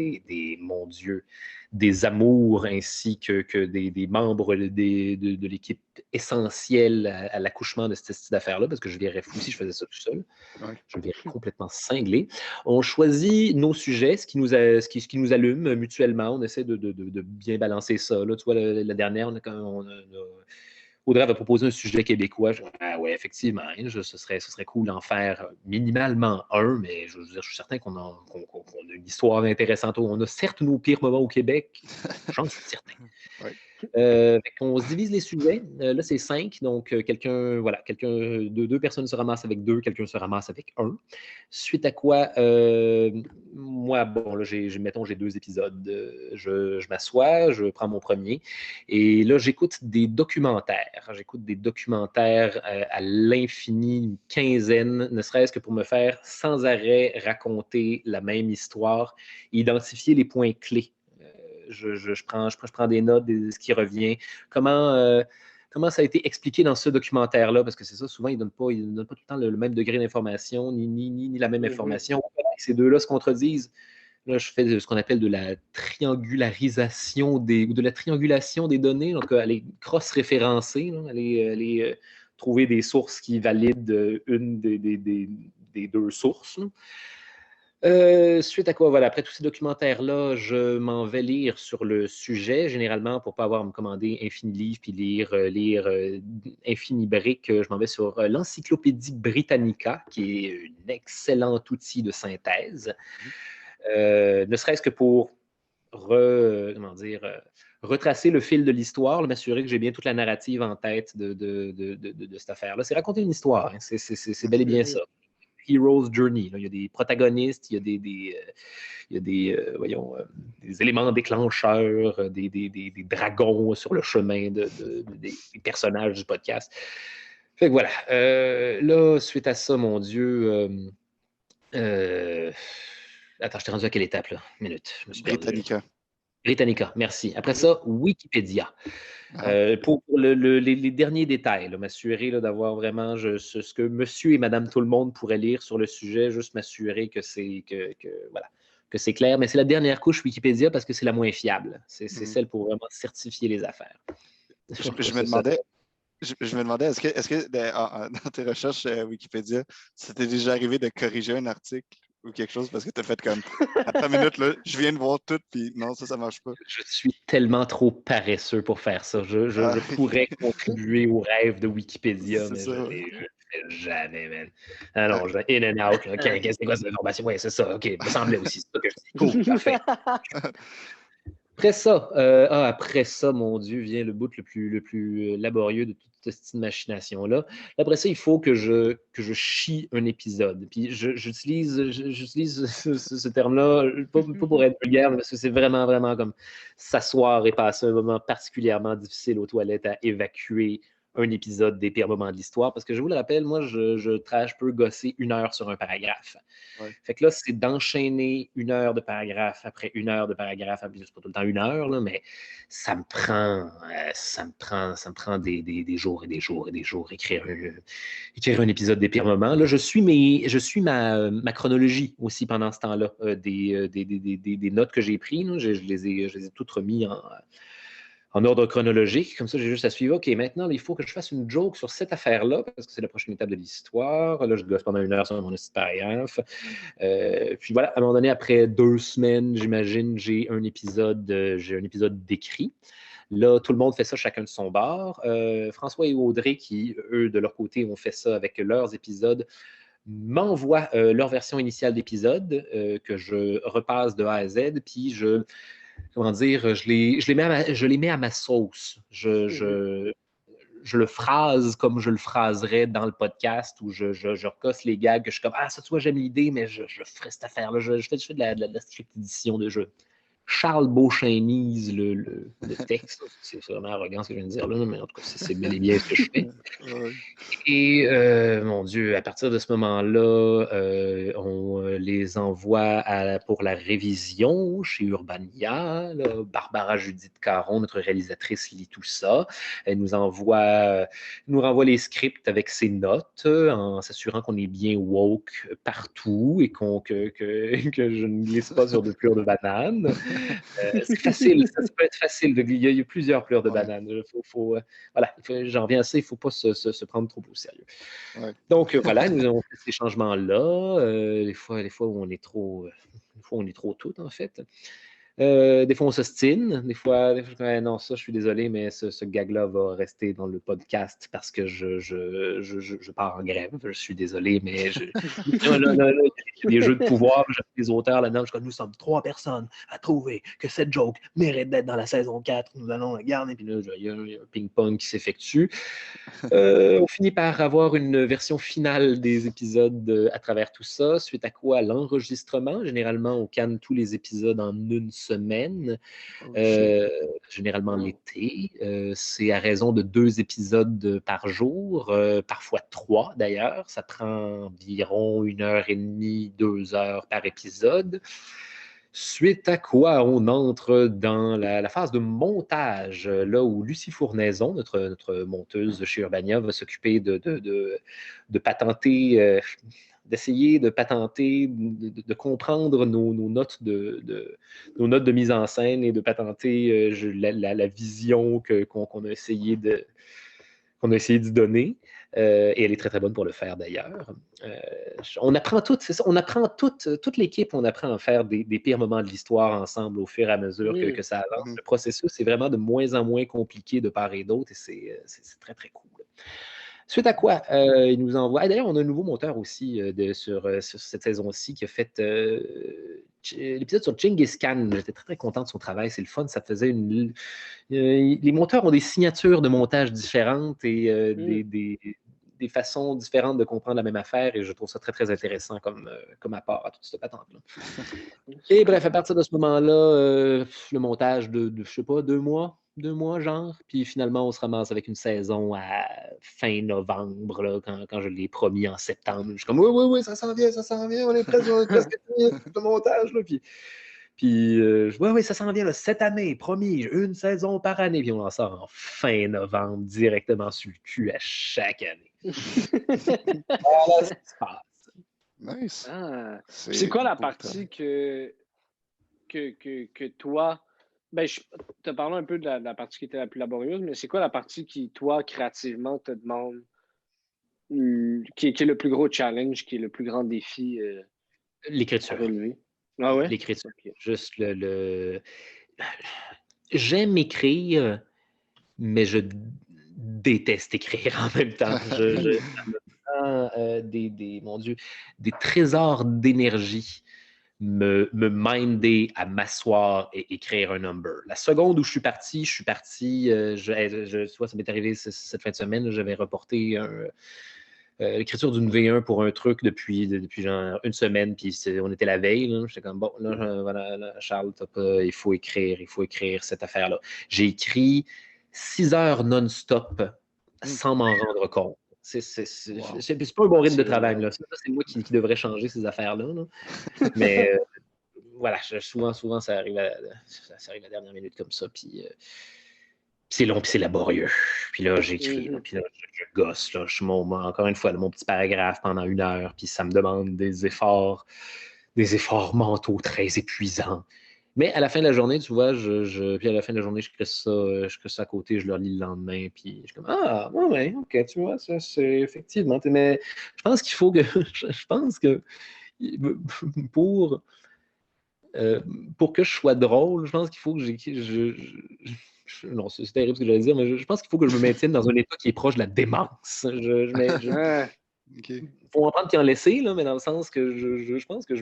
mon Dieu, des amours ainsi que des membres de l'équipe essentielle à l'accouchement de cette affaire-là, parce que je verrais fou si je faisais ça tout seul. Ouais. Je me verrais complètement cinglé. On choisit nos sujets, ce qui nous allume mutuellement. On essaie de bien balancer ça. Là, tu vois, la dernière, Audrey avait proposé un sujet québécois. Je dis, ah ouais, effectivement, ce serait cool d'en faire minimalement un, mais je veux dire, je suis certain qu'on a une histoire intéressante. On a certes nos pires moments au Québec, j'en suis certain. Ouais. On se divise les sujets. Là, c'est 5. Donc, deux personnes se ramassent avec 2, quelqu'un se ramasse avec 1. Suite à quoi, moi, bon, là, mettons, j'ai 2 épisodes. Je m'assois, je prends mon premier. Et là, j'écoute des documentaires. À l'infini, une quinzaine, ne serait-ce que pour me faire sans arrêt raconter la même histoire, identifier les points clés. Je prends des notes de ce qui revient. Comment ça a été expliqué dans ce documentaire-là? Parce que c'est ça, souvent, ils ne donnent pas tout le temps le même degré d'information, ni la même information. Ces deux-là se contredisent. Là, je fais ce qu'on appelle de la triangularisation ou de la triangulation des données, donc aller cross-référencer, aller trouver des sources qui valident une des deux sources. Suite à quoi, voilà, après tous ces documentaires-là, je m'en vais lire sur le sujet, généralement pour ne pas avoir à me commander infini livres puis lire infini briques. Je m'en vais sur l'Encyclopédie Britannica, qui est un excellent outil de synthèse, ne serait-ce que pour retracer le fil de l'histoire, m'assurer que j'ai bien toute la narrative en tête de cette affaire-là. C'est raconter une histoire, hein. C'est bel et bien ça. Hero's Journey. Là. Il y a des protagonistes, il y a des éléments déclencheurs, des dragons sur le chemin des personnages du podcast. Fait que voilà. Là, suite à ça, mon Dieu... Attends, je t'ai rendu à quelle étape, là? Une minute. Je me suis perdu. Britannica, merci. Après ça, Wikipédia. Pour les derniers détails, m'assurer d'avoir vraiment ce que monsieur et madame tout le monde pourraient lire sur le sujet, juste m'assurer que c'est clair. Mais c'est la dernière couche Wikipédia parce que c'est la moins fiable. C'est celle pour vraiment certifier les affaires. Je me demandais, est-ce que dans tes recherches Wikipédia, c'était déjà arrivé de corriger un article ou quelque chose parce que tu as fait comme à 3 minutes, là, je viens de voir tout, puis non, ça marche pas. Je suis tellement trop paresseux pour faire ça. Je pourrais contribuer au rêve de Wikipédia, mais je ne le fais jamais, man. Alors, in and out. C'est quoi cette information? Oui, c'est ça. OK, il me semblait aussi. C'est ça que je dis. Cool, parfait. Après ça, mon Dieu, vient le bout le plus laborieux de toute cette machination-là. Après ça, il faut que je chie un épisode. Puis j'utilise ce terme-là, pas pour être vulgaire, mais parce que c'est vraiment, vraiment comme s'asseoir et passer un moment particulièrement difficile aux toilettes à évacuer un épisode des pires moments de l'histoire. Parce que je vous le rappelle, moi, je peux gosser 1 heure sur un paragraphe. Ouais. Fait que là, c'est d'enchaîner 1 heure de paragraphe après 1 heure de paragraphe. C'est pas tout le temps 1 heure, là, mais ça me prend des jours et des jours et des jours écrire un épisode des pires moments. Là, je suis ma chronologie aussi pendant ce temps-là, des notes que j'ai prises. Je les ai toutes remises en ordre chronologique. Comme ça, j'ai juste à suivre. OK, maintenant, il faut que je fasse une joke sur cette affaire-là, parce que c'est la prochaine étape de l'histoire. Là, je gosse pendant 1 heure sur mon petit paragraphe. Puis voilà, à un moment donné, après 2 semaines, j'imagine, j'ai un épisode d'écrit. Là, tout le monde fait ça chacun de son bord. François et Audrey, qui, eux, de leur côté, ont fait ça avec leurs épisodes, m'envoient leur version initiale d'épisode que je repasse de A à Z, puis je les mets à ma sauce. Je le phrase comme je le phraserais dans le podcast où je recosse les gags, que je suis comme « Ah, ça, tu vois, j'aime l'idée, mais je ferai cette affaire-là. » Je fais de la script édition de jeu. Charles Beauchamisse, le texte. C'est vraiment arrogant ce que je viens de dire là, mais en tout cas, c'est bel et bien ce que je fais. Et, mon Dieu, à partir de ce moment-là, on les envoie pour la révision chez Urbania. Là, Barbara Judith Caron, notre réalisatrice, lit tout ça. Elle nous renvoie les scripts avec ses notes en s'assurant qu'on est bien woke partout et que je ne glisse pas sur de pleurs de banane. C'est facile, ça peut être facile. Il y a plusieurs pleurs de banane. J'en reviens à ça, il ne faut pas se prendre trop au sérieux. Ouais. Donc voilà, nous avons fait ces changements-là. Les fois où on est trop tout, en fait. Des fois, on s'ostine. Des fois, non, ça, je suis désolé, mais ce gag-là va rester dans le podcast parce que je pars en grève. Je suis désolé, mais il y a des jeux de pouvoir. J'ai des auteurs là-dedans. Nous sommes 3 personnes à trouver que cette joke mérite d'être dans la saison 4. Nous allons la garder. Puis là, il y a un ping-pong qui s'effectue. On finit par avoir une version finale des épisodes à travers tout ça, suite à quoi l'enregistrement. Généralement, on canne tous les épisodes en 1 semaine, généralement l'été. C'est à raison de 2 épisodes par jour, parfois 3 d'ailleurs. Ça prend environ 1h30, 2 heures par épisode. Suite à quoi on entre dans la phase de montage, là où Lucie Fournaison, notre monteuse chez Urbania, va s'occuper de patenter, d'essayer de patenter, de comprendre nos notes de mise en scène et de patenter la vision qu'on a essayé d'y donner. Et elle est très, très bonne pour le faire, d'ailleurs. On apprend tout, c'est ça. On apprend toute l'équipe, on apprend à faire des pires moments de l'histoire ensemble au fur et à mesure que ça avance. Le processus est vraiment de moins en moins compliqué de part et d'autre et c'est très, très cool. Suite à quoi, il nous envoie... D'ailleurs, on a un nouveau monteur aussi sur cette saison-ci qui a fait l'épisode sur Genghis Khan. J'étais très, très content de son travail. C'est le fun. Ça faisait les monteurs ont des signatures de montage différentes et des façons différentes de comprendre la même affaire et je trouve ça très, très intéressant comme apport à toute cette patente-là. Et bref, à partir de ce moment-là, le montage de je sais pas, 2 mois genre, puis finalement, on se ramasse avec une saison à fin novembre, là, quand je l'ai promis en septembre. Je suis comme, oui, ça s'en vient, on est presque fini le montage, là, puis oui, ça s'en vient là, cette année, promis, une saison par année. Puis on en sort en fin novembre, directement sur le cul à chaque année. Voilà ce qui se passe. Nice. C'est quoi la partie que toi... Ben, tu as parlé un peu de la partie qui était la plus laborieuse, mais c'est quoi la partie qui, toi, créativement, te demande, qui est le plus gros challenge, qui est le plus grand défi l'écriture. à relever? Ah ouais? L'écriture. Okay. Juste J'aime écrire, mais je déteste écrire en même temps. Ça me prend mon Dieu, des trésors d'énergie me minder à m'asseoir et écrire un number. La seconde où je suis parti, tu vois, ça m'est arrivé cette fin de semaine, j'avais reporté l'écriture d'une V1 pour un truc depuis genre une semaine, puis on était la veille. J'étais comme, bon, voilà, Charles, il faut écrire cette affaire-là. J'ai écrit 6 heures non-stop sans m'en rendre compte. C'est pas un bon rythme de travail. Là. Ça, c'est moi qui devrais changer ces affaires-là. Là. Mais voilà, souvent, ça arrive à la dernière minute comme ça. Puis c'est long, puis c'est laborieux. Puis là, j'écris, puis là, je gosse. Là, encore une fois, mon petit paragraphe pendant 1 heure, puis ça me demande des efforts mentaux très épuisants. Mais à la fin de la journée, tu vois, puis à la fin de la journée, je crée ça à côté, je le relis le lendemain, puis je suis comme, ah, ouais, ok, tu vois, ça, c'est effectivement. Mais je pense qu'il faut que, je pense que pour que je sois drôle, je pense qu'il faut que non, c'est terrible ce que j'allais dire, mais je pense qu'il faut que je me maintienne dans un état qui est proche de la démence. Faut en prendre puis en laisser, là, mais dans le sens que je pense que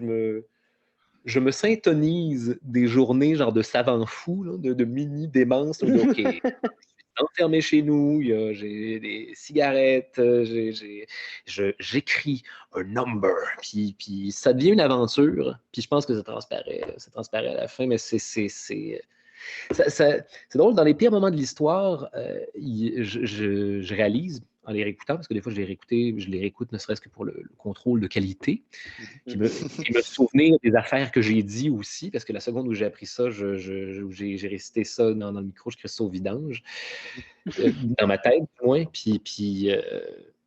je me syntonise des journées genre de savant fou, là, de mini-démence. OK, je suis enfermé chez nous, j'ai des cigarettes, j'écris un number, puis ça devient une aventure, puis je pense que ça transparaît à la fin, mais c'est drôle, dans les pires moments de l'histoire, je réalise, en les réécoutant, parce que des fois je les réécoute ne serait-ce que pour le contrôle de qualité, puis me souvenir des affaires que j'ai dit aussi, parce que la seconde où j'ai appris ça, j'ai récité ça dans le micro, je crée ça au vidange, dans ma tête, du moins, puis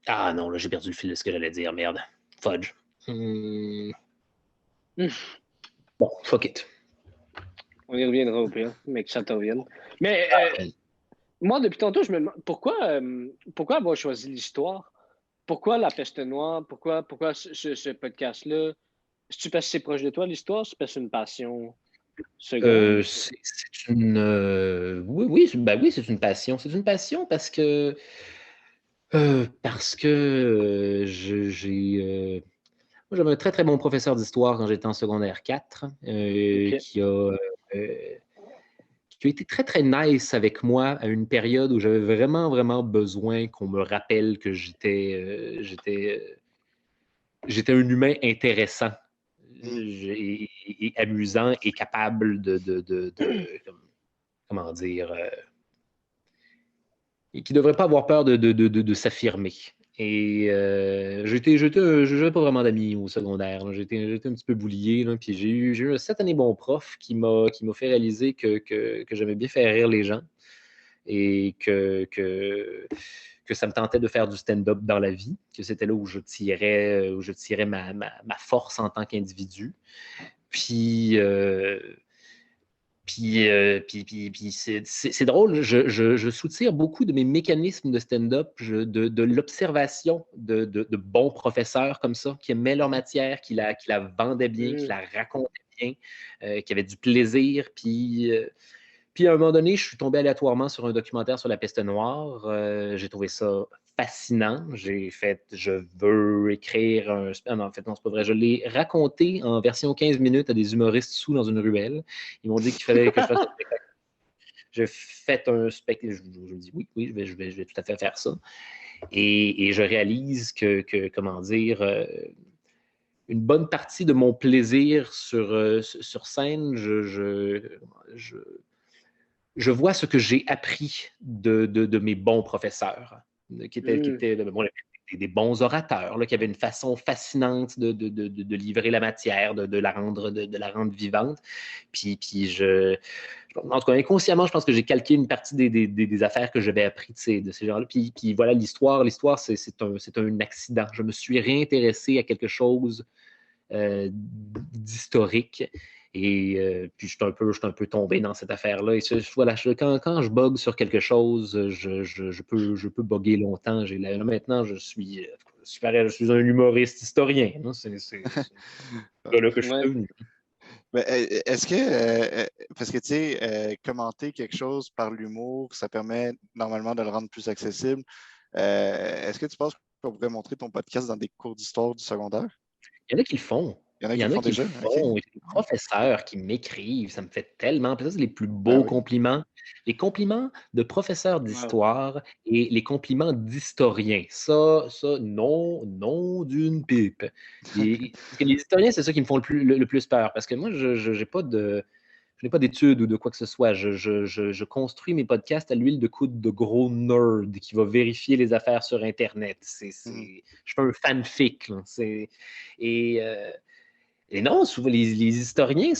ah non, là j'ai perdu le fil de ce que j'allais dire, merde, fudge. Bon, fuck it. On y reviendra au pire, mais que ça te revienne. Mais moi, depuis tantôt, je me demande pourquoi avoir choisi l'histoire? Pourquoi La Peste Noire? Pourquoi ce podcast-là? C'est-tu parce que c'est proche de toi, l'histoire? C'est parce que c'est une passion secondaire? C'est une... oui, c'est une passion. C'est une passion parce que moi, j'avais un très, très bon professeur d'histoire quand j'étais en secondaire 4 qui a été très, très nice avec moi à une période où j'avais vraiment, vraiment besoin qu'on me rappelle que j'étais un humain intéressant et amusant et capable de comment dire, et qui ne devrait pas avoir peur de s'affirmer. Et j'avais pas vraiment d'amis au secondaire. J'étais un petit peu boulié. Là, puis j'ai eu un certain bon prof qui m'a fait réaliser que j'aimais bien faire rire les gens et que ça me tentait de faire du stand-up dans la vie, que c'était là où je tirais ma force en tant qu'individu. Puis Puis c'est drôle, je soutire beaucoup de mes mécanismes de stand-up, de l'observation de bons professeurs comme ça, qui aimaient leur matière, qui la vendaient bien, qui la racontaient bien, qui avaient du plaisir. Puis à un moment donné, je suis tombé aléatoirement sur un documentaire sur la peste noire. J'ai trouvé ça fascinant. J'ai fait, je veux écrire un... Non, en fait, non, c'est pas vrai. Je l'ai raconté en version 15 minutes à des humoristes sous dans une ruelle. Ils m'ont dit qu'il fallait que je fasse un spectacle. J'ai fait un spectacle. Je me dis oui, je vais tout à fait faire ça. Et je réalise que comment dire... une bonne partie de mon plaisir sur scène, je vois ce que j'ai appris de mes bons professeurs, qui étaient des bons orateurs, là, qui avaient une façon fascinante de livrer la matière, de la rendre vivante. Puis en tout cas, inconsciemment, je pense que j'ai calqué une partie des affaires que j'avais appris de ces gens-là. Puis voilà, l'histoire, c'est un accident. Je me suis réintéressé à quelque chose d'historique. Et puis, je suis un peu tombé dans cette affaire-là. Et voilà, quand je bug sur quelque chose, je peux bugger longtemps. Là, maintenant, je suis un humoriste historien. C'est là que je suis devenu. Mais est-ce que, parce que tu sais, commenter quelque chose par l'humour, ça permet normalement de le rendre plus accessible. Est-ce que tu penses qu'on pourrait montrer ton podcast dans des cours d'histoire du secondaire? Il y en a qui le font. Il y en a qui le font déjà? Okay. Des professeurs qui m'écrivent, ça me fait tellement plaisir. C'est les plus beaux compliments. Les compliments de professeurs d'histoire et les compliments d'historiens. Ça, non d'une pipe. Les historiens, c'est ça qui me font le plus peur. Parce que moi, je n'ai pas d'études ou de quoi que ce soit. Je construis mes podcasts à l'huile de coude de gros nerd qui va vérifier les affaires sur Internet. Je fais un fanfic. Là. Et non, souvent, les historiens ne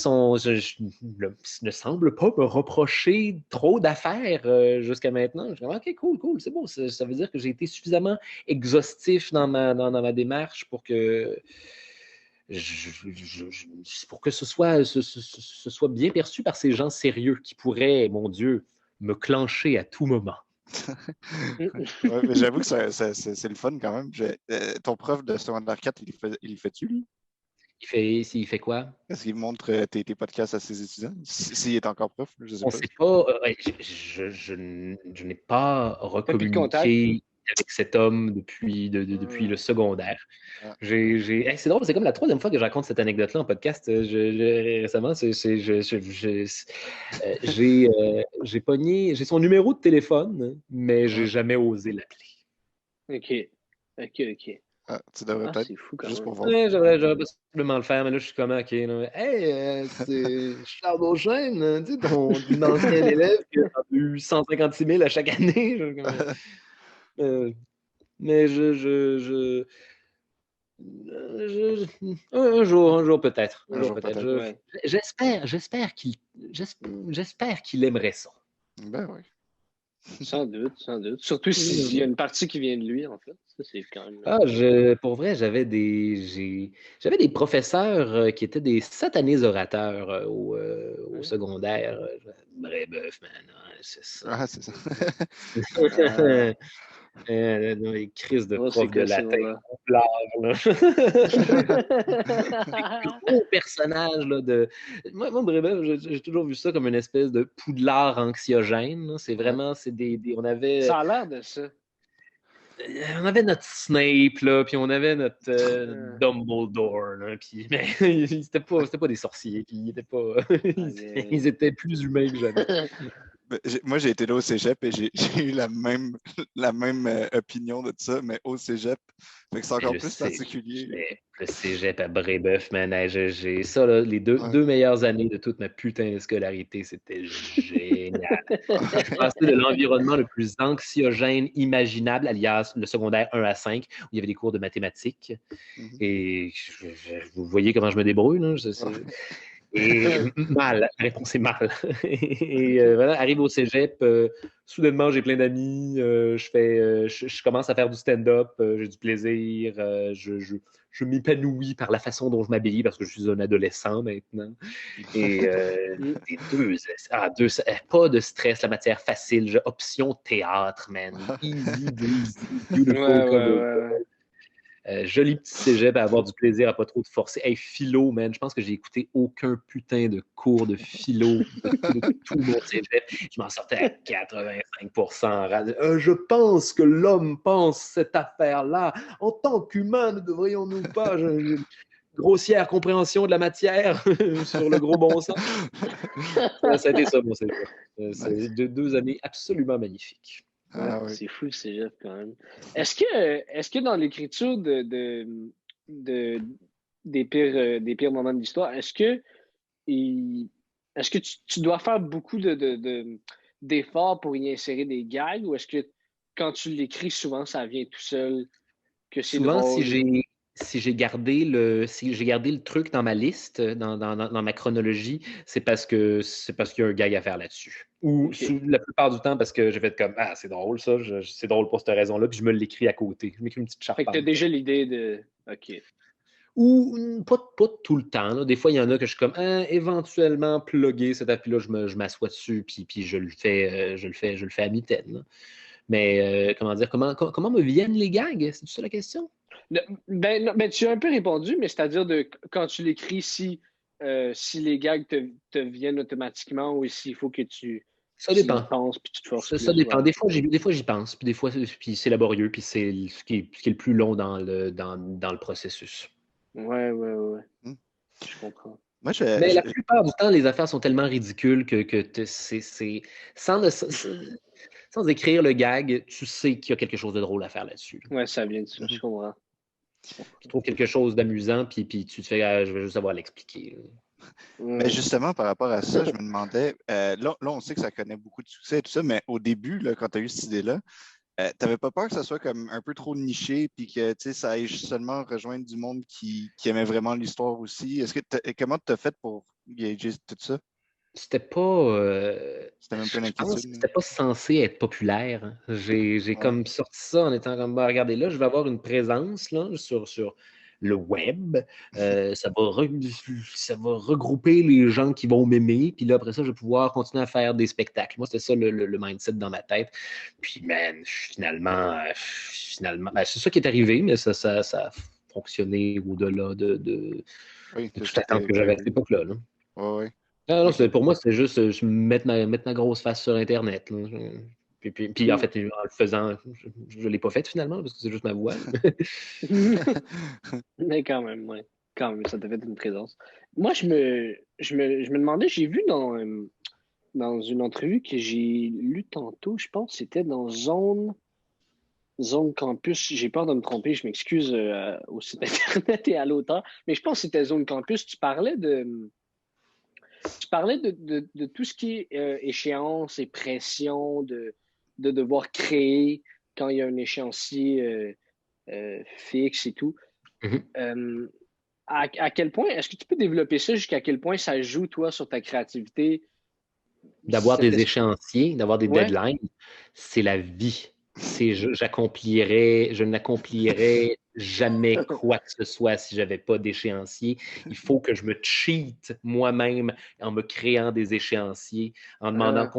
semblent pas me reprocher trop d'affaires jusqu'à maintenant. Je suis comme, OK, cool, c'est bon. Ça veut dire que j'ai été suffisamment exhaustif dans ma démarche pour que ce soit bien perçu par ces gens sérieux qui pourraient, mon Dieu, me clencher à tout moment. Mais j'avoue que c'est le fun quand même. Ton prof de secondaire 4, il le fait-tu, lui? Il fait quoi? Est-ce qu'il montre tes podcasts à ses étudiants? S'il est encore prof, je ne sais On pas. Sait pas. Je n'ai pas recommuniqué avec cet homme depuis le secondaire. C'est drôle, c'est comme la troisième fois que je raconte cette anecdote-là en podcast. Récemment, j'ai son numéro de téléphone, mais j'ai jamais osé l'appeler. OK. Ah, tu devrais peut-être. C'est fou quand juste même. pour voir. Ouais, j'aurais possiblement le faire, mais là, je suis comme, OK. Là, hey, c'est Charles Beauchesne, tu sais, ton ancien élève qui a eu 156 000 à chaque année. Mais un jour peut-être. Un jour peut-être. J'espère qu'il aimerait ça. Ben oui. Sans doute. Surtout s'il y a une partie qui vient de lui, en fait. Ça, c'est quand même... Pour vrai, j'avais des professeurs qui étaient des satanés orateurs au secondaire. Brébeuf, man. C'est ça. Ah, c'est ça. Les crises de prof de latin. Des gros personnages. Moi, Brébeuf, j'ai toujours vu ça comme une espèce de Poudlard anxiogène. Là. C'est vraiment... on avait... Ça a l'air de ça. On avait notre Snape, là, puis on avait notre Dumbledore, là, puis, mais c'était pas des sorciers, puis ils étaient plus humains que jamais. Moi, j'ai été là au cégep et j'ai eu la même opinion de ça, mais au cégep. Fait que c'est encore plus particulier. Le cégep à Brébeuf, man. J'ai ça, là, les deux meilleures années de toute ma putain de scolarité, c'était génial. Je passais de l'environnement le plus anxiogène imaginable, alias le secondaire 1 à 5, où il y avait des cours de mathématiques. Et vous voyez comment je me débrouille, là? Et mal, la réponse est mal. Et voilà, arrive au cégep, soudainement j'ai plein d'amis, je commence à faire du stand-up, j'ai du plaisir, je m'épanouis par la façon dont je m'habille parce que je suis un adolescent maintenant. Et pas de stress, la matière facile, option théâtre, man. Easy, breezy, beautiful cover. Ouais. Joli petit cégep à avoir du plaisir, à pas trop te forcer. Hey, philo, man, je pense que j'ai écouté aucun putain de cours de philo de tout mon cégep. Je m'en sortais à 85%. Je pense que l'homme pense cette affaire-là. En tant qu'humain, ne devrions-nous pas... grossière compréhension de la matière sur le gros bon sens. Ça a été ça, mon cégep. C'est 2 années absolument magnifiques. Oui. C'est fou le cégep quand même. Est-ce que dans l'écriture des pires moments de l'histoire, est-ce que tu dois faire beaucoup d'efforts pour y insérer des gags ou est-ce que quand tu l'écris, souvent ça vient tout seul, que c'est souvent, drôle? Si j'ai gardé le truc dans ma liste, dans ma chronologie, c'est parce qu'il y a un gag à faire là-dessus. Ou la plupart du temps, parce que j'ai fait comme « Ah, c'est drôle ça, c'est drôle pour cette raison-là », puis je me l'écris à côté. Je m'écris une petite charpente. Fait que t'as déjà l'idée de... OK. Ou pas tout le temps. Là. Des fois, il y en a que je suis comme éventuellement plugué cet appui-là, je m'assois dessus, puis je le fais à mi-tête. Mais comment me viennent les gags? C'est ça la question? Ben, tu as un peu répondu, mais c'est-à-dire quand tu l'écris, si les gags te viennent automatiquement ou s'il faut que tu y penses puis tu te forces. Ça dépend. Des fois, j'y pense, puis des fois, c'est laborieux, puis c'est ce qui est le plus long dans le processus. Ouais. Je comprends. Mais la plupart du temps, les affaires sont tellement ridicules que c'est sans écrire le gag, tu sais qu'il y a quelque chose de drôle à faire là-dessus. Ouais, ça vient de ça, je comprends. Tu trouves quelque chose d'amusant, puis tu te fais je vais juste savoir l'expliquer. Mais justement, par rapport à ça, je me demandais, là, on sait que ça connaît beaucoup de succès et tout ça, mais au début, là, quand tu as eu cette idée-là, tu n'avais pas peur que ça soit comme un peu trop niché puis que ça aille seulement rejoindre du monde qui aimait vraiment l'histoire aussi? Comment tu as fait pour gager tout ça? C'était pas. C'était même pas une inquiétude. C'était pas censé être populaire. J'ai comme sorti ça en étant comme regardez là, je vais avoir une présence là, sur le web. Ça va regrouper les gens qui vont m'aimer. Puis là, après ça, je vais pouvoir continuer à faire des spectacles. Moi, c'était ça le mindset dans ma tête. Puis, man, finalement ben, c'est ça qui est arrivé, mais ça a fonctionné au-delà de toute attente que j'avais à cette époque-là. Oui. Non, pour moi, c'était juste mettre ma grosse face sur Internet. Là. Puis en fait, en le faisant, je ne l'ai pas fait finalement, parce que c'est juste ma voix. Mais quand même, ouais. Quand même, ça t'a fait une présence. Moi, je me demandais, j'ai vu dans une entrevue que j'ai lue tantôt, je pense que c'était dans Zone Campus. J'ai peur de me tromper, je m'excuse au site Internet et à l'auteur, mais je pense que c'était Zone Campus. Tu parlais de tout ce qui est échéance et pression de devoir créer quand il y a un échéancier fixe et tout. Mm-hmm. À quel point, est-ce que tu peux développer ça jusqu'à quel point ça joue, toi, sur ta créativité? D'avoir des échéanciers, d'avoir des deadlines, c'est la vie. Je n'accomplirais jamais quoi que ce soit si je n'avais pas d'échéancier. Il faut que je me cheat moi-même en me créant des échéanciers, je demande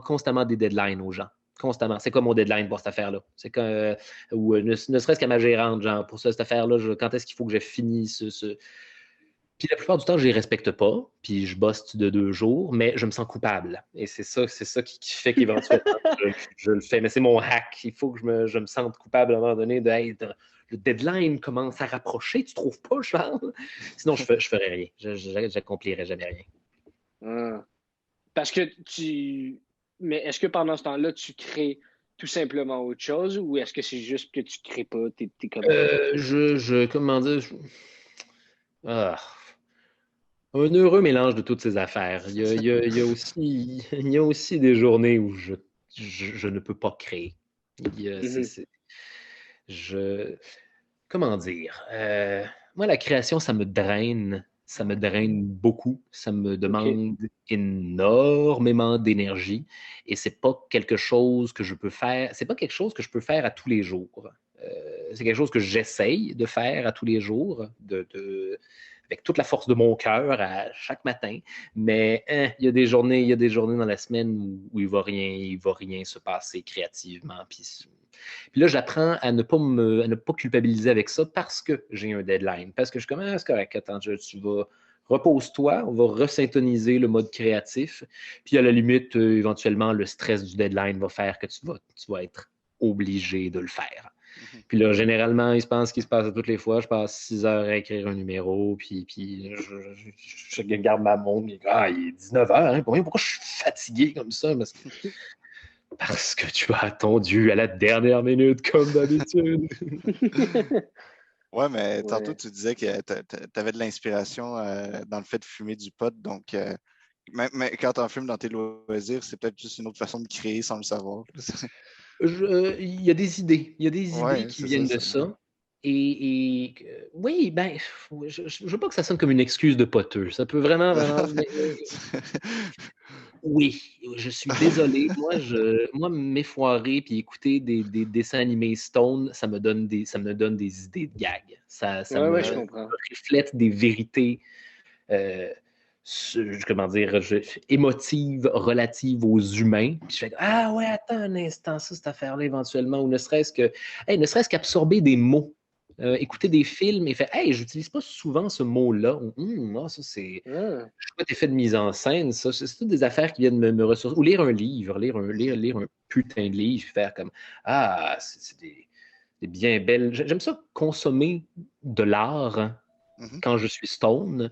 constamment des deadlines aux gens. Constamment. C'est quoi mon deadline pour cette affaire-là? C'est ne serait-ce qu'à ma gérante, genre, pour cette affaire-là, quand est-ce qu'il faut que je finisse ce... Puis la plupart du temps, je les respecte pas, puis je bosse de 2 jours, mais je me sens coupable. Et c'est ça qui fait qu'éventuellement, je le fais. Mais c'est mon hack. Il faut que je me sente coupable à un moment donné de hey, le deadline commence à rapprocher, tu trouves pas, Charles? Sinon, je ferais rien. J'accomplirais jamais rien. Parce que Mais est-ce que pendant ce temps-là, tu crées tout simplement autre chose ou est-ce que c'est juste que tu crées pas? T'es comme... comment dire? Un heureux mélange de toutes ces affaires. Il y a aussi des journées où je ne peux pas créer. Comment dire? Moi, la création, ça me draine. Ça me draine beaucoup. Ça me demande énormément d'énergie. Et c'est pas quelque chose que je peux faire. C'est pas quelque chose que je peux faire à tous les jours. C'est quelque chose que j'essaye de faire à tous les jours, avec toute la force de mon cœur à chaque matin. Mais il y a des journées dans la semaine où il va rien se passer créativement. Puis là, j'apprends à ne pas culpabiliser avec ça parce que j'ai un deadline. Parce que je commence, c'est correct, attends, tu vas repose-toi, on va resyntoniser le mode créatif. Puis à la limite, éventuellement, le stress du deadline va faire que tu vas être obligé de le faire. Puis là, généralement, il se passe ce qui se passe à toutes les fois. Je passe 6 heures à écrire un numéro, puis je garde ma montre. Il est 19 heures. Hein? Pourquoi je suis fatigué comme ça? Parce que tu as attendu à la dernière minute, comme d'habitude. Ouais, mais tantôt, tu disais que tu avais de l'inspiration dans le fait de fumer du pot. Donc, mais quand tu en fumes dans tes loisirs, c'est peut-être juste une autre façon de créer sans le savoir. Il y a des idées. Il y a des idées qui viennent de ça. Et oui, ben, je ne veux pas que ça sonne comme une excuse de poteux. Ça peut vraiment. Oui, je suis désolé. Moi, m'effoirer puis écouter des dessins animés Stone, ça me donne des idées de gag. Ça me reflète des vérités, émotives relatives aux humains. Puis je fais ah ouais, attends un instant, cette affaire-là éventuellement, ou ne serait-ce qu'absorber des mots. Écouter des films et faire hey, j'utilise pas souvent ce mot-là. Ça, c'est chouette effet de mise en scène. Ça, c'est toutes des affaires qui viennent me ressourcer. Ou lire un livre, lire un putain de livre, faire comme c'est des bien belles. J'aime ça consommer de l'art quand je suis stone.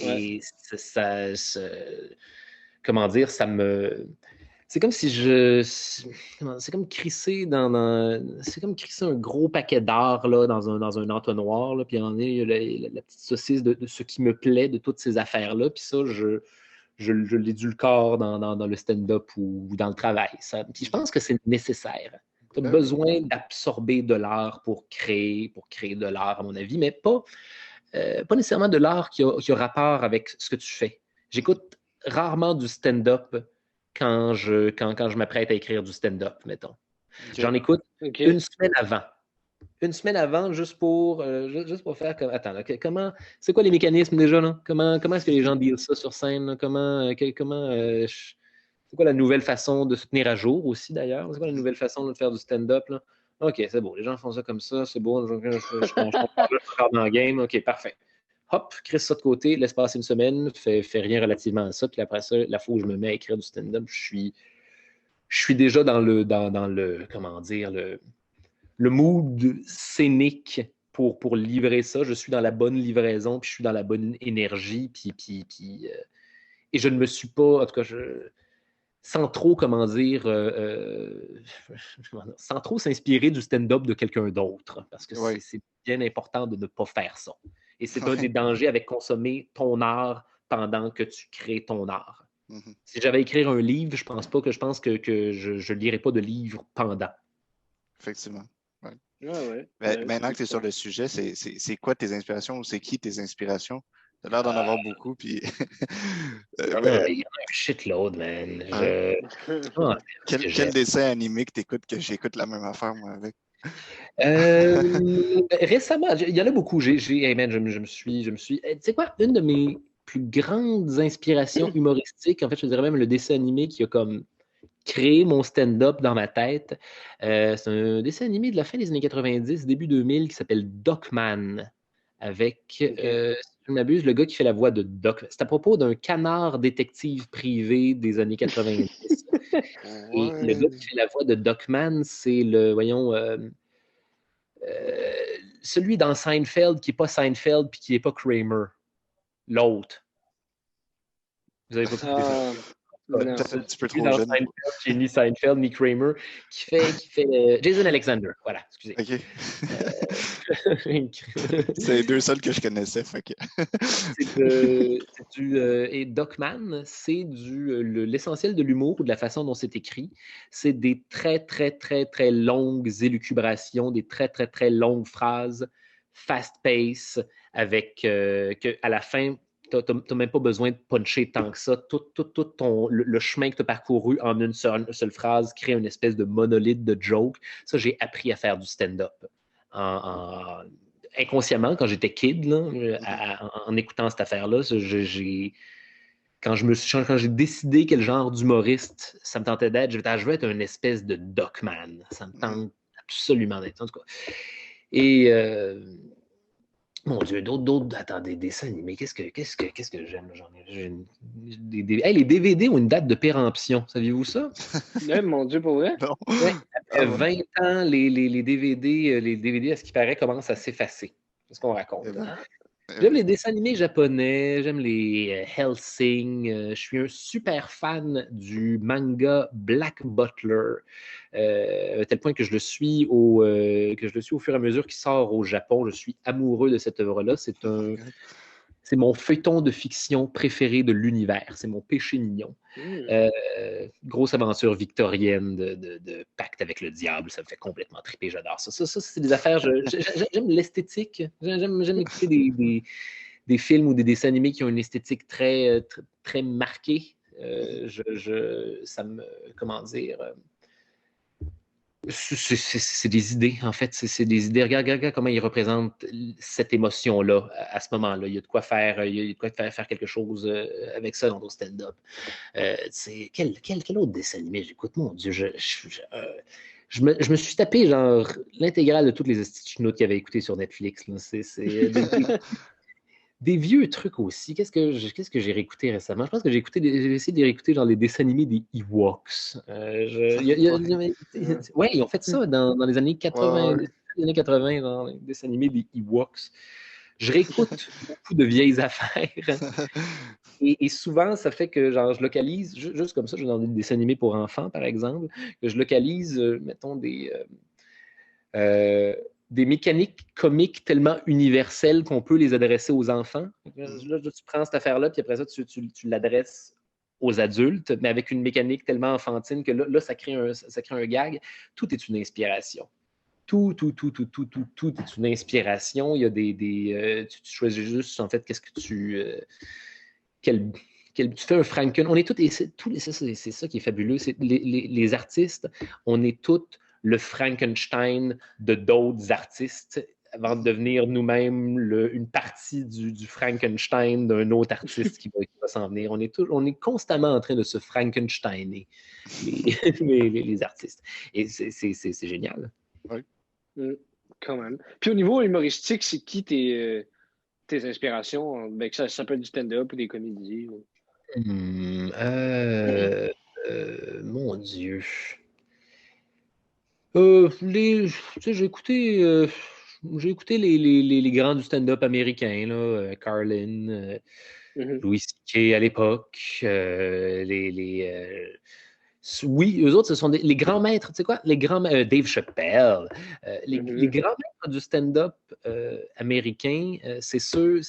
Et comment dire, ça me. C'est comme si c'est comme crisser c'est comme crisser un gros paquet d'art là, dans un entonnoir. Là, puis il y a la petite saucisse de ce qui me plaît de toutes ces affaires-là. Puis ça, je l'édulcore dans le stand-up ou dans le travail. Puis je pense que c'est nécessaire. Tu as besoin d'absorber de l'art pour créer de l'art, à mon avis, mais pas nécessairement de l'art qui a rapport avec ce que tu fais. J'écoute rarement du stand-up quand je m'apprête à écrire du stand-up, mettons. J'en écoute une semaine avant. Une semaine avant, juste pour faire comme. Attends, là, c'est quoi les mécanismes déjà? Là? Comment est-ce que les gens disent ça sur scène? Là? C'est quoi la nouvelle façon de se tenir à jour aussi, d'ailleurs? C'est quoi la nouvelle façon de faire du stand-up? Là? OK, c'est beau. Les gens font ça comme ça, c'est beau. Je comprends dans le game. OK, parfait. Hop, crisse ça de côté, laisse passer une semaine, fais rien relativement à ça. Puis après ça, la fois où je me mets à écrire du stand-up, je suis déjà dans le comment dire, le mood scénique pour livrer ça. Je suis dans la bonne livraison, puis je suis dans la bonne énergie, et je ne me suis pas, en tout cas, sans trop, sans trop s'inspirer du stand-up de quelqu'un d'autre, parce que c'est bien important de ne pas faire ça. Et c'est un des dangers avec consommer ton art pendant que tu crées ton art. Si j'avais écrit un livre, je pense que je ne lirais pas de livre pendant. Effectivement. Ouais. Maintenant que tu es sur le sujet, c'est quoi tes inspirations ou c'est qui tes inspirations? Tu as l'air d'en avoir beaucoup. Puis... il y en a un shitload, man. Quel dessin animé que tu écoutes que j'écoute la même affaire, moi, avec? Récemment, il y en a beaucoup. Hey man, je me suis. Tu sais quoi? Une de mes plus grandes inspirations humoristiques, en fait, je dirais même le dessin animé qui a comme créé mon stand-up dans ma tête. C'est un dessin animé de la fin des années 90, début 2000, qui s'appelle Duckman. Avec, si je ne m'abuse, le gars qui fait la voix de Doc. C'est à propos d'un canard détective privé des années 90. Et le gars qui fait la voix de Duckman, c'est celui dans Seinfeld qui n'est pas Seinfeld puis qui n'est pas Kramer. L'autre. Vous avez pas compris ça? Peut-être un petit peu trop jeune. J'ai ni Seinfeld ni Kramer qui fait Jason Alexander. Voilà, excusez. OK. C'est les deux seuls que je connaissais. Et Duckman, c'est l'essentiel de l'humour ou de la façon dont c'est écrit. C'est des très, très, très, très longues élucubrations, des très, très, très longues phrases, fast-pace, avec à la fin, n'as même pas besoin de puncher tant que ça. Tout le chemin que tu as parcouru en une seule phrase crée une espèce de monolithe de joke. Ça, j'ai appris à faire du stand-up. Inconsciemment, quand j'étais kid, là, en écoutant cette affaire-là, quand j'ai décidé quel genre d'humoriste ça me tentait d'être, je veux être une espèce de Duckman. Ça me tente absolument d'être. En tout cas. Et mon Dieu, attends, des dessins animés. Qu'est-ce que j'aime? Les DVD ont une date de péremption. Saviez-vous ça? Mon Dieu, pour vrai? Non. Ouais, après 20 ans, les DVD, à ce qui paraît, commencent à s'effacer. C'est ce qu'on raconte. J'aime les dessins animés japonais, j'aime les Hellsing. Je suis un super fan du manga Black Butler, à tel point que je le suis au fur et à mesure qu'il sort au Japon. Je suis amoureux de cette œuvre-là. C'est mon feuilleton de fiction préféré de l'univers. C'est mon péché mignon. Grosse aventure victorienne de pacte avec le diable. Ça me fait complètement triper. J'adore ça. Ça c'est des affaires. J'aime l'esthétique. J'aime écouter des films ou des dessins animés qui ont une esthétique très, très, très marquée. Ça me... Comment dire... C'est des idées, en fait. C'est des idées. Regarde comment ils représentent cette émotion-là à ce moment-là. Il y a de quoi faire, faire quelque chose avec ça dans ton stand-up. Quel autre dessin animé j'écoute? Mon Dieu, je me suis tapé genre l'intégrale de toutes les chinois qu'il y avait écouté sur Netflix. C'est des vieux trucs aussi. Qu'est-ce que j'ai réécouté récemment? Je pense que j'ai essayé de réécouter genre les dessins animés des Ewoks. Ouais, ils ont fait ça dans les années 80, les années 80, dans les dessins animés des Ewoks. Je réécoute beaucoup de vieilles affaires. Et souvent, ça fait que genre, je localise, juste comme ça, je vais dans des dessins animés pour enfants, par exemple, que je localise, mettons, des mécaniques comiques tellement universelles qu'on peut les adresser aux enfants. Là, tu prends cette affaire-là, puis après ça, tu l'adresses aux adultes, mais avec une mécanique tellement enfantine que là ça crée un gag. Tout est une inspiration. Tout est une inspiration. Il y a tu choisis juste, en fait, qu'est-ce que tu fais un Franken. On est tous, et c'est ça qui est fabuleux, c'est les artistes, on est tous le Frankenstein de d'autres artistes avant de devenir nous-mêmes une partie du Frankenstein d'un autre artiste qui va s'en venir. On est constamment en train de se Frankensteiner, les artistes. Et c'est génial. Oui. Quand même. Puis au niveau humoristique, c'est qui tes inspirations? Ben, que ça peut être du stand-up ou des comédies? Ou... Mon Dieu. J'ai écouté les grands du stand-up américain, là, Carlin, Louis C.K. à l'époque. Oui, eux autres, ce sont les grands maîtres. Tu sais quoi? Dave Chappelle. Les grands maîtres du stand-up américain, c'est ceux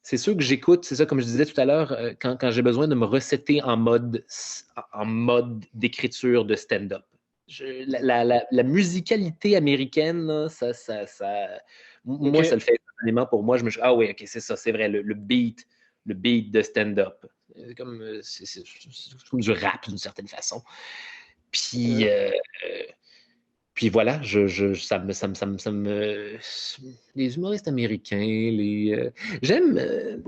que j'écoute. C'est ça, comme je disais tout à l'heure, quand j'ai besoin de me resetter en mode d'écriture de stand-up. La musicalité américaine, là, moi, ça le fait énormément pour moi. Je me dis, ah oui, ok, c'est ça, c'est vrai, le beat de stand-up. C'est comme du rap d'une certaine façon. Puis, puis voilà, les humoristes américains, j'aime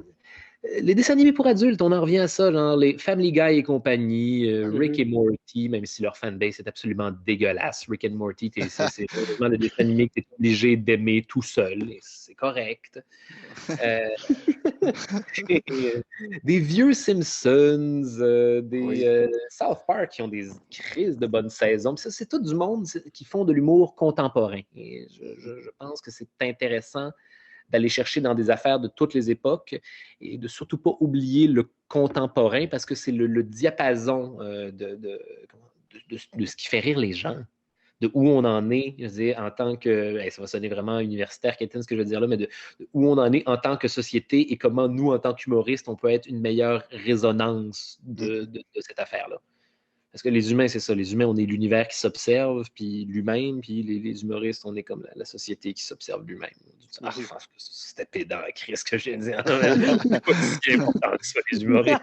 les dessins animés pour adultes, on en revient à ça, genre les Family Guy et compagnie, Rick et Morty, même si leur fanbase est absolument dégueulasse. Rick and Morty, c'est vraiment le dessin animé que tu es obligé d'aimer tout seul, et c'est correct. Des vieux Simpsons, South Park qui ont des crises de bonnes saisons. Ça, c'est tout du monde qui font de l'humour contemporain. Et je pense que c'est intéressant d'aller chercher dans des affaires de toutes les époques et de surtout pas oublier le contemporain parce que c'est le diapason de ce qui fait rire les gens, de où on en est, je veux dire, en tant que, ça va sonner vraiment universitaire, Kétin, ce que je veux dire là, mais de où on en est en tant que société et comment nous, en tant qu'humoristes, on peut être une meilleure résonance de cette affaire-là. Parce que les humains, c'est ça. Les humains, on est l'univers qui s'observe, puis lui-même, puis les humoristes, on est comme la société qui s'observe lui-même. Ah, c'était pédant, Chris, ce que j'ai dit. C'est pas si important que ça, les humoristes.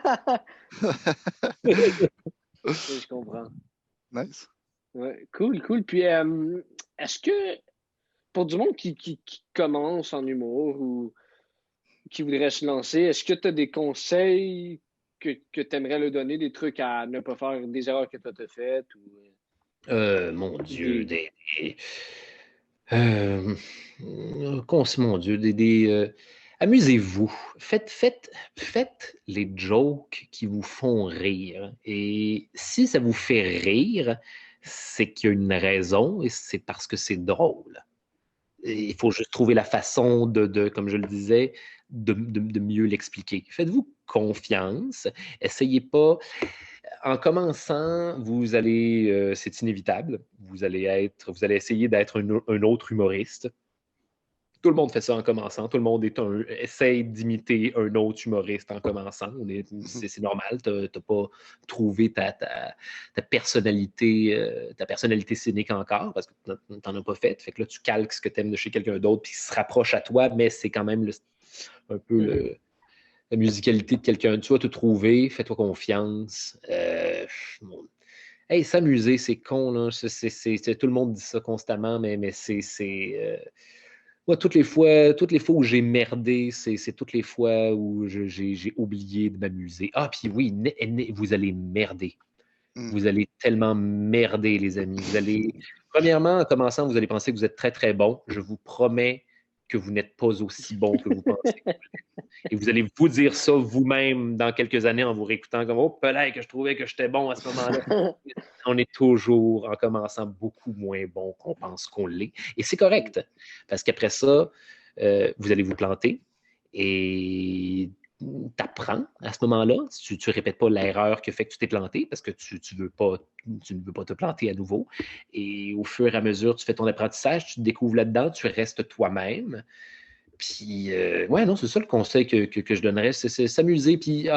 Je comprends. Nice. Ouais, cool. Puis, est-ce que, pour du monde qui commence en humour ou qui voudrait se lancer, est-ce que tu as des conseils que tu aimerais leur donner, des trucs à ne pas faire, des erreurs que toi t'as faites? Mon Dieu, mon Dieu, amusez-vous. Faites les jokes qui vous font rire. Et si ça vous fait rire, c'est qu'il y a une raison et c'est parce que c'est drôle. Et il faut juste trouver la façon comme je le disais, de mieux l'expliquer. Faites-vous confiance. Essayez pas. En commençant, vous allez, c'est inévitable, vous allez essayer d'être un autre humoriste. Tout le monde fait ça en commençant. Tout le monde essaye d'imiter un autre humoriste en commençant. C'est normal. Tu n'as pas trouvé ta personnalité scénique encore parce que tu n'en as pas fait. Fait que là, tu calques ce que tu aimes de chez quelqu'un d'autre puis il se rapproche à toi, mais c'est quand même un peu la musicalité de quelqu'un. Tu vas te trouver, fais-toi confiance. Hey, s'amuser, c'est con, là. Tout le monde dit ça constamment, mais moi, toutes les fois où j'ai merdé, c'est toutes les fois où j'ai oublié de m'amuser. Ah, puis oui, vous allez merder. Vous allez tellement merder, les amis. Premièrement, en commençant, vous allez penser que vous êtes très, très bon. Je vous promets que vous n'êtes pas aussi bon que vous pensez. Et vous allez vous dire ça vous-même dans quelques années en vous réécoutant comme « Oh, peut-être que je trouvais que j'étais bon à ce moment-là. » On est toujours, en commençant, beaucoup moins bon qu'on pense qu'on l'est. Et c'est correct, parce qu'après ça, vous allez vous planter et t'apprends à ce moment-là. Tu ne répètes pas l'erreur qui fait que tu t'es planté parce que tu ne veux pas te planter à nouveau. Et au fur et à mesure, tu fais ton apprentissage, tu te découvres là-dedans, tu restes toi-même. Puis, ouais, non, c'est ça le conseil que je donnerais, c'est s'amuser, puis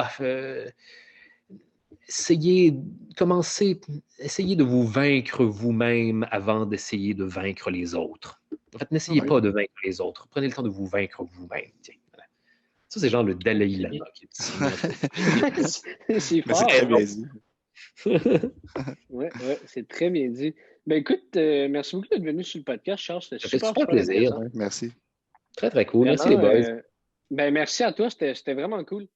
essayez de vous vaincre vous-même avant d'essayer de vaincre les autres. En fait, n'essayez pas de vaincre les autres. Prenez le temps de vous vaincre vous-même. Tiens, voilà. Ça, c'est genre le Dalai Lama qui dit ça. C'est fort. C'est très bien dit. Ouais, c'est très bien dit. Ben écoute, merci beaucoup d'être venu sur le podcast, Charles. C'était super plaisir. Merci. Très, très cool. Vraiment, merci les boys. Ben merci à toi, c'était vraiment cool.